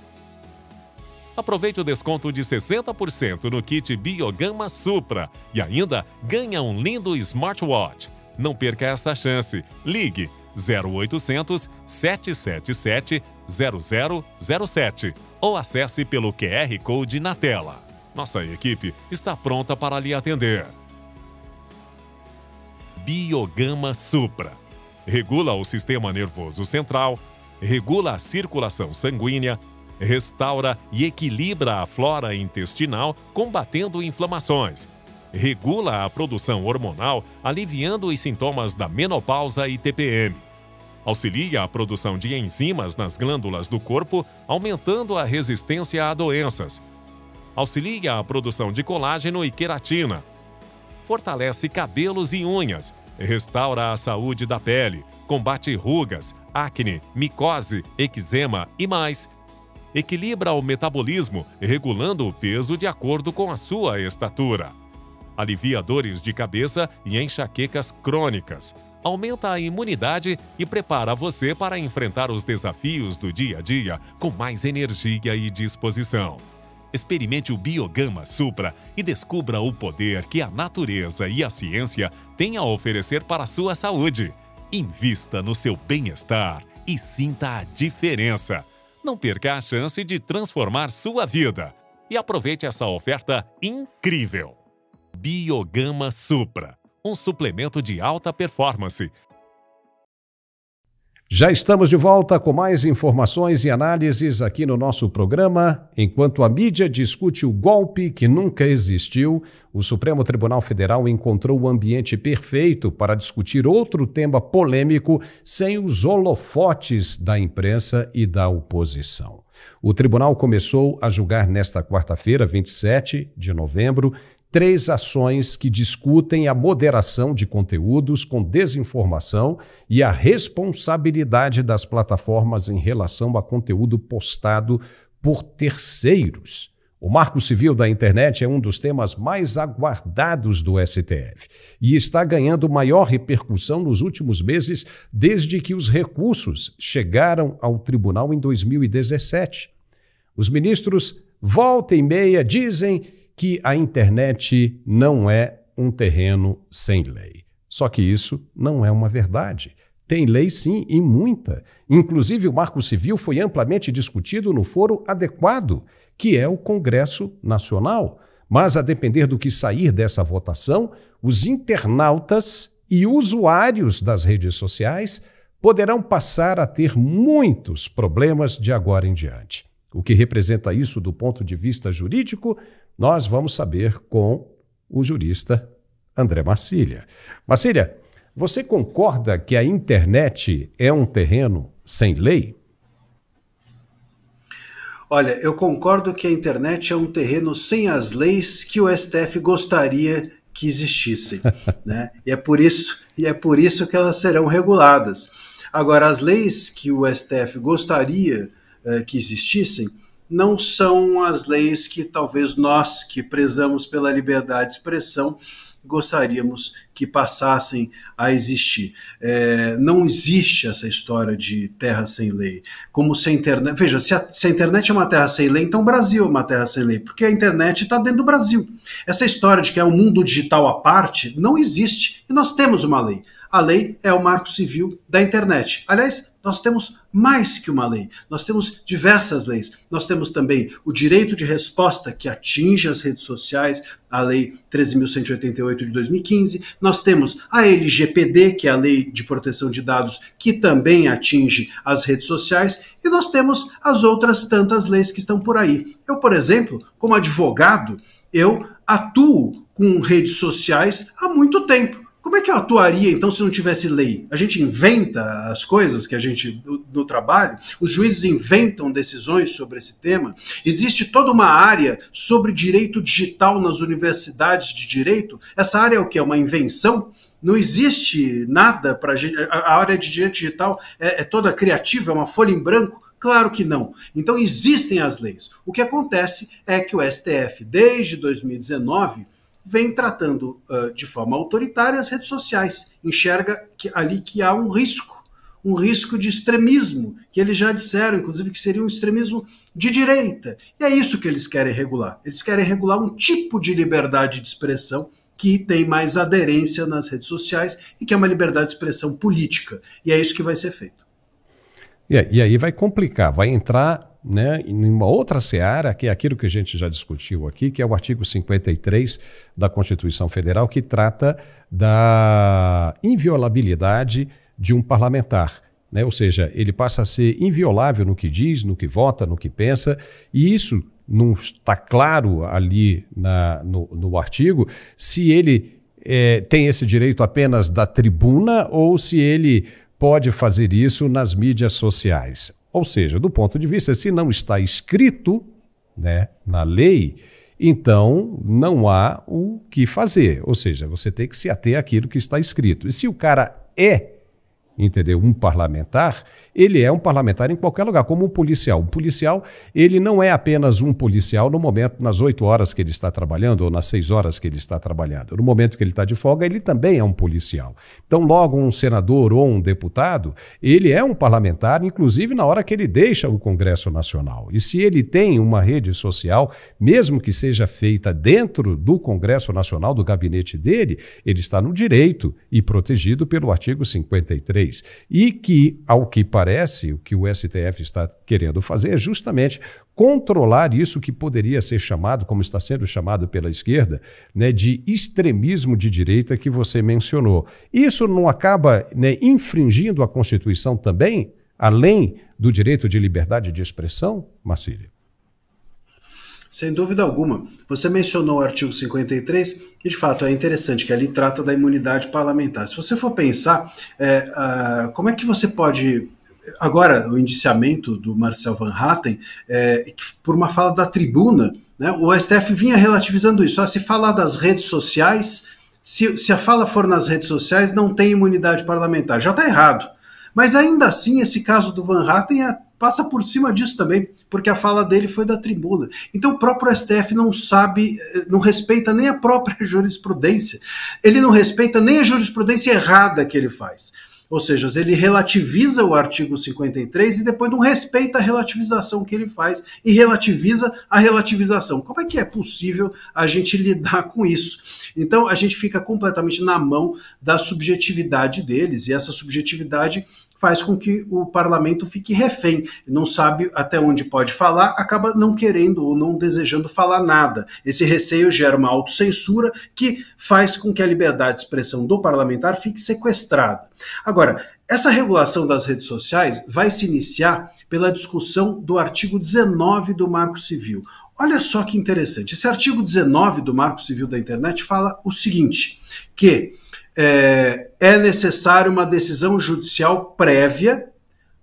Aproveite o desconto de 60% no kit Biogama Supra e ainda ganha um lindo smartwatch. Não perca essa chance. Ligue 0800 777 0007 ou acesse pelo QR Code na tela. Nossa equipe está pronta para lhe atender. Biogama Supra. Regula o sistema nervoso central, regula a circulação sanguínea, restaura e equilibra a flora intestinal, combatendo inflamações. Regula a produção hormonal, aliviando os sintomas da menopausa e TPM. Auxilia a produção de enzimas nas glândulas do corpo, aumentando a resistência a doenças. Auxilia a produção de colágeno e queratina. Fortalece cabelos e unhas. Restaura a saúde da pele, combate rugas, acne, micose, eczema e mais. Equilibra o metabolismo, regulando o peso de acordo com a sua estatura. Alivia dores de cabeça e enxaquecas crônicas. Aumenta a imunidade e prepara você para enfrentar os desafios do dia a dia com mais energia e disposição. Experimente o Biogama Supra e descubra o poder que a natureza e a ciência têm a oferecer para a sua saúde. Invista no seu bem-estar e sinta a diferença. Não perca a chance de transformar sua vida. E aproveite essa oferta incrível. Biogama Supra, um suplemento de alta performance. Já estamos de volta com mais informações e análises aqui no nosso programa. Enquanto a mídia discute o golpe que nunca existiu, o Supremo Tribunal Federal encontrou o ambiente perfeito para discutir outro tema polêmico sem os holofotes da imprensa e da oposição. O tribunal começou a julgar nesta quarta-feira, 27 de novembro, 3 ações que discutem a moderação de conteúdos com desinformação e a responsabilidade das plataformas em relação a conteúdo postado por terceiros. O Marco Civil da Internet é um dos temas mais aguardados do STF e está ganhando maior repercussão nos últimos meses desde que os recursos chegaram ao tribunal em 2017. Os ministros, volta e meia, dizem que a internet não é um terreno sem lei. Só que isso não é uma verdade. Tem lei sim, e muita. Inclusive o Marco Civil foi amplamente discutido no foro adequado, que é o Congresso Nacional. Mas a depender do que sair dessa votação, os internautas e usuários das redes sociais poderão passar a ter muitos problemas de agora em diante. O que representa isso do ponto de vista jurídico, nós vamos saber com o jurista André Marcília. Marcília, você concorda que a internet é um terreno sem lei? Olha, eu concordo que a internet é um terreno sem as leis que o STF gostaria que existissem, né? E é por isso que elas serão reguladas. Agora, as leis que o STF gostaria que existissem não são as leis que talvez nós, que prezamos pela liberdade de expressão, gostaríamos que passassem a existir. Não existe essa história de terra sem lei. Como se a internet... Veja, se a internet é uma terra sem lei, então o Brasil é uma terra sem lei, porque a internet está dentro do Brasil. Essa história de que é um mundo digital à parte não existe, e nós temos uma lei. A lei é o Marco Civil da internet. Aliás, nós temos mais que uma lei. Nós temos diversas leis. Nós temos também o direito de resposta, que atinge as redes sociais, a Lei 13.188 de 2015. Nós temos a LGPD, que é a Lei de Proteção de Dados, que também atinge as redes sociais. E nós temos as outras tantas leis que estão por aí. Eu, por exemplo, como advogado, eu atuo com redes sociais há muito tempo. Como é que eu atuaria, então, se não tivesse lei? A gente inventa as coisas que a gente, no trabalho, os juízes inventam decisões sobre esse tema. Existe toda uma área sobre direito digital nas universidades de direito. Essa área é o quê? É uma invenção? Não existe nada para a gente. A área de direito digital é toda criativa, é uma folha em branco? Claro que não. Então, existem as leis. O que acontece é que o STF, desde 2019, vem tratando de forma autoritária as redes sociais. Enxerga ali que há um risco de extremismo, que eles já disseram, inclusive, que seria um extremismo de direita. E é isso que eles querem regular. Eles querem regular um tipo de liberdade de expressão que tem mais aderência nas redes sociais e que é uma liberdade de expressão política. E é isso que vai ser feito. E aí vai complicar, vai entrar, né, em uma outra seara, que é aquilo que a gente já discutiu aqui, que é o artigo 53 da Constituição Federal, que trata da inviolabilidade de um parlamentar, né? Ou seja, ele passa a ser inviolável no que diz, no que vota, no que pensa, e isso não está claro ali no artigo, se ele tem esse direito apenas da tribuna ou se ele pode fazer isso nas mídias sociais. Ou seja, do ponto de vista, se não está escrito, né, na lei, então não há o que fazer. Ou seja, você tem que se ater àquilo que está escrito. E se o cara é entendeu? Um parlamentar, ele é um parlamentar em qualquer lugar, como um policial. Um policial, ele não é apenas um policial no momento, nas 8 horas que ele está trabalhando ou nas 6 horas que ele está trabalhando. No momento que ele está de folga, ele também é um policial. Então, logo um senador ou um deputado, ele é um parlamentar, inclusive na hora que ele deixa o Congresso Nacional. E se ele tem uma rede social, mesmo que seja feita dentro do Congresso Nacional, do gabinete dele, ele está no direito e protegido pelo artigo 53. E que, ao que parece, o que o STF está querendo fazer é justamente controlar isso que poderia ser chamado, como está sendo chamado pela esquerda, né, de extremismo de direita que você mencionou. Isso não acaba, né, infringindo a Constituição também, além do direito de liberdade de expressão, Marcília? Sem dúvida alguma. Você mencionou o artigo 53, que de fato é interessante, que ali trata da imunidade parlamentar. Se você for pensar, como é que você pode... Agora, o indiciamento do Marcel Van Hatten, por uma fala da tribuna, né, o STF vinha relativizando isso. Se falar das redes sociais, se a fala for nas redes sociais, não tem imunidade parlamentar. Já está errado. Mas ainda assim, esse caso do Van Hatten passa por cima disso também, porque a fala dele foi da tribuna. Então o próprio STF não sabe, não respeita nem a própria jurisprudência. Ele não respeita nem a jurisprudência errada que ele faz. Ou seja, ele relativiza o artigo 53 e depois não respeita a relativização que ele faz e relativiza a relativização. Como é que é possível a gente lidar com isso? Então a gente fica completamente na mão da subjetividade deles, e essa subjetividade faz com que o parlamento fique refém, não sabe até onde pode falar, acaba não querendo ou não desejando falar nada. Esse receio gera uma autocensura que faz com que a liberdade de expressão do parlamentar fique sequestrada. Agora, essa regulação das redes sociais vai se iniciar pela discussão do artigo 19 do Marco Civil. Olha só que interessante, esse artigo 19 do Marco Civil da Internet fala o seguinte, que é necessário uma decisão judicial prévia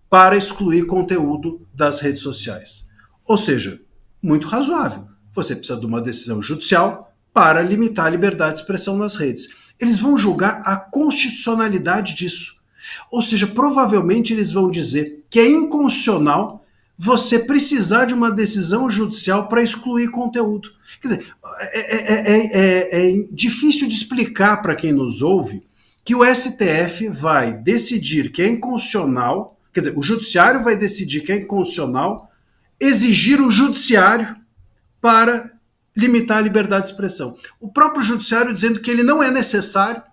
para excluir conteúdo das redes sociais. Ou seja, muito razoável. Você precisa de uma decisão judicial para limitar a liberdade de expressão nas redes. Eles vão julgar a constitucionalidade disso. Ou seja, provavelmente eles vão dizer que é inconstitucional você precisar de uma decisão judicial para excluir conteúdo. Quer dizer, é difícil de explicar para quem nos ouve que o STF vai decidir que é inconstitucional, quer dizer, o judiciário vai decidir que é inconstitucional exigir o judiciário para limitar a liberdade de expressão. O próprio judiciário dizendo que ele não é necessário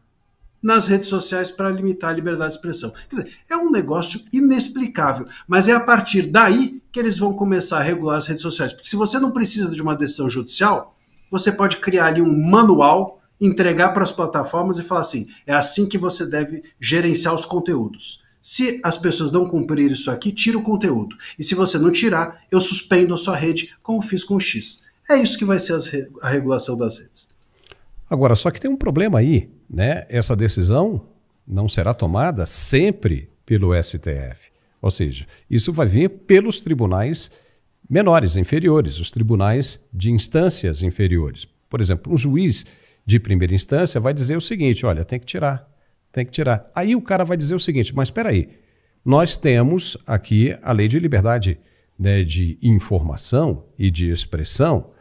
nas redes sociais para limitar a liberdade de expressão. Quer dizer, é um negócio inexplicável, mas é a partir daí que eles vão começar a regular as redes sociais. Porque se você não precisa de uma decisão judicial, você pode criar ali um manual, entregar para as plataformas e falar assim, é assim que você deve gerenciar os conteúdos. Se as pessoas não cumprirem isso aqui, tira o conteúdo. E se você não tirar, eu suspendo a sua rede, como fiz com o X. É isso que vai ser a regulação das redes. Agora, só que tem um problema aí, né? Essa decisão não será tomada sempre pelo STF. Ou seja, isso vai vir pelos tribunais menores, inferiores, os tribunais de instâncias inferiores. Por exemplo, um juiz de primeira instância vai dizer o seguinte, olha, tem que tirar. Aí o cara vai dizer o seguinte, mas espera aí, nós temos aqui a lei de liberdade, né, de informação e de expressão.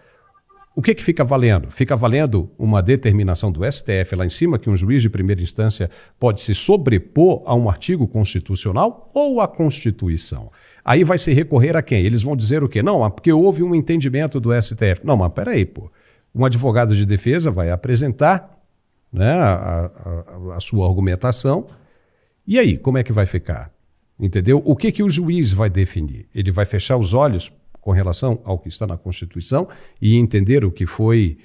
O que fica valendo? Fica valendo uma determinação do STF lá em cima que um juiz de primeira instância pode se sobrepor a um artigo constitucional ou à Constituição? Aí vai se recorrer a quem? Eles vão dizer o quê? Não, porque houve um entendimento do STF. Não, mas peraí, pô. Um advogado de defesa vai apresentar, né, a sua argumentação. E aí, como é que vai ficar? Entendeu? O que o juiz vai definir? Ele vai fechar os olhos com relação ao que está na Constituição e entender o que foi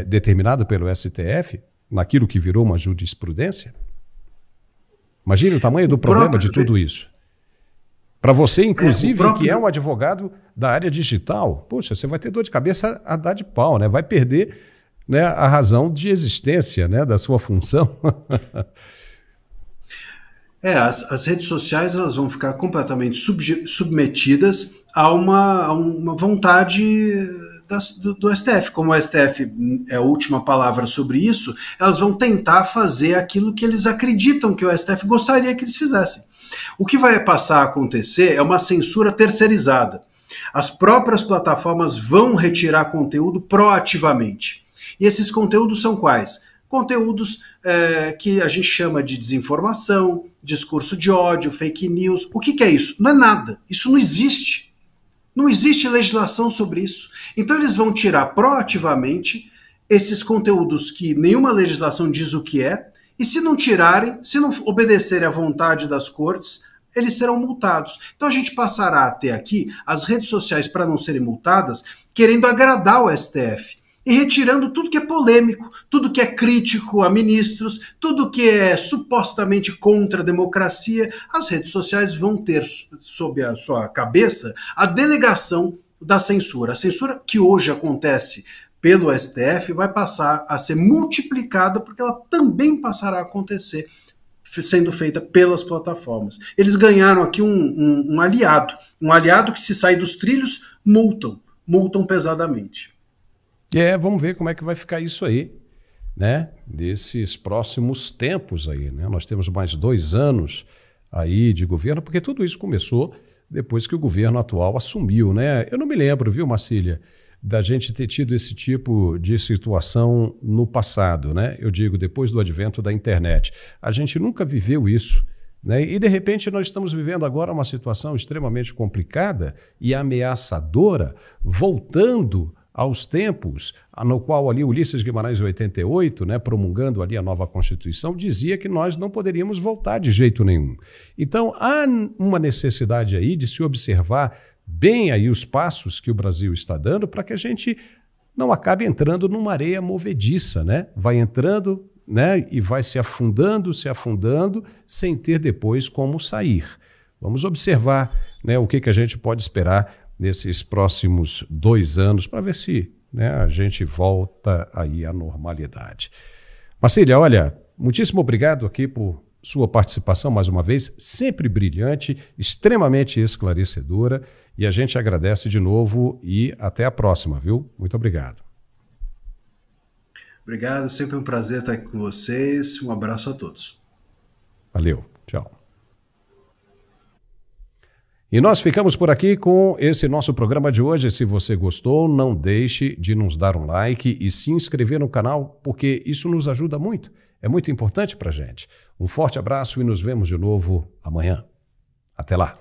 determinado pelo STF, naquilo que virou uma jurisprudência? Imagine o tamanho do problema de tudo isso. Para você, inclusive, que é um advogado da área digital, poxa, você vai ter dor de cabeça a dar de pau, né? Vai perder, né, a razão de existência, né, da sua função. As redes sociais elas vão ficar completamente submetidas a uma vontade do STF. Como o STF é a última palavra sobre isso, elas vão tentar fazer aquilo que eles acreditam que o STF gostaria que eles fizessem. O que vai passar a acontecer é uma censura terceirizada. As próprias plataformas vão retirar conteúdo proativamente. E esses conteúdos são quais? Conteúdos que a gente chama de desinformação, discurso de ódio, fake news. O que é isso? Não é nada. Isso não existe. Não existe legislação sobre isso. Então eles vão tirar proativamente esses conteúdos que nenhuma legislação diz o que é, e se não tirarem, se não obedecerem à vontade das cortes, eles serão multados. Então a gente passará a ter aqui as redes sociais, para não serem multadas, querendo agradar o STF e retirando tudo que é polêmico, tudo que é crítico a ministros, tudo que é supostamente contra a democracia. As redes sociais vão ter sob a sua cabeça a delegação da censura. A censura que hoje acontece pelo STF vai passar a ser multiplicada, porque ela também passará a acontecer sendo feita pelas plataformas. Eles ganharam aqui um aliado que, se sair dos trilhos, multam pesadamente. Vamos ver como é que vai ficar isso aí, né? Nesses próximos tempos aí, né? Nós temos mais 2 anos aí de governo, porque tudo isso começou depois que o governo atual assumiu, né? Eu não me lembro, viu, Marcília, da gente ter tido esse tipo de situação no passado, né? Eu digo, depois do advento da internet. A gente nunca viveu isso, né? E, de repente, nós estamos vivendo agora uma situação extremamente complicada e ameaçadora, voltando aos tempos no qual ali Ulisses Guimarães, em 88, né, promulgando ali a nova Constituição, dizia que nós não poderíamos voltar de jeito nenhum. Então, há uma necessidade aí de se observar bem aí os passos que o Brasil está dando para que a gente não acabe entrando numa areia movediça, né? Vai entrando, né, e vai se afundando, sem ter depois como sair. Vamos observar, né, o que a gente pode esperar nesses próximos 2 anos para ver se, né, a gente volta aí à normalidade. Marcília, olha, muitíssimo obrigado aqui por sua participação mais uma vez, sempre brilhante, extremamente esclarecedora, e a gente agradece de novo e até a próxima, viu? Muito obrigado. Obrigado, sempre um prazer estar aqui com vocês. Um abraço a todos. Valeu, tchau. E nós ficamos por aqui com esse nosso programa de hoje. Se você gostou, não deixe de nos dar um like e se inscrever no canal, porque isso nos ajuda muito. É muito importante para a gente. Um forte abraço e nos vemos de novo amanhã. Até lá.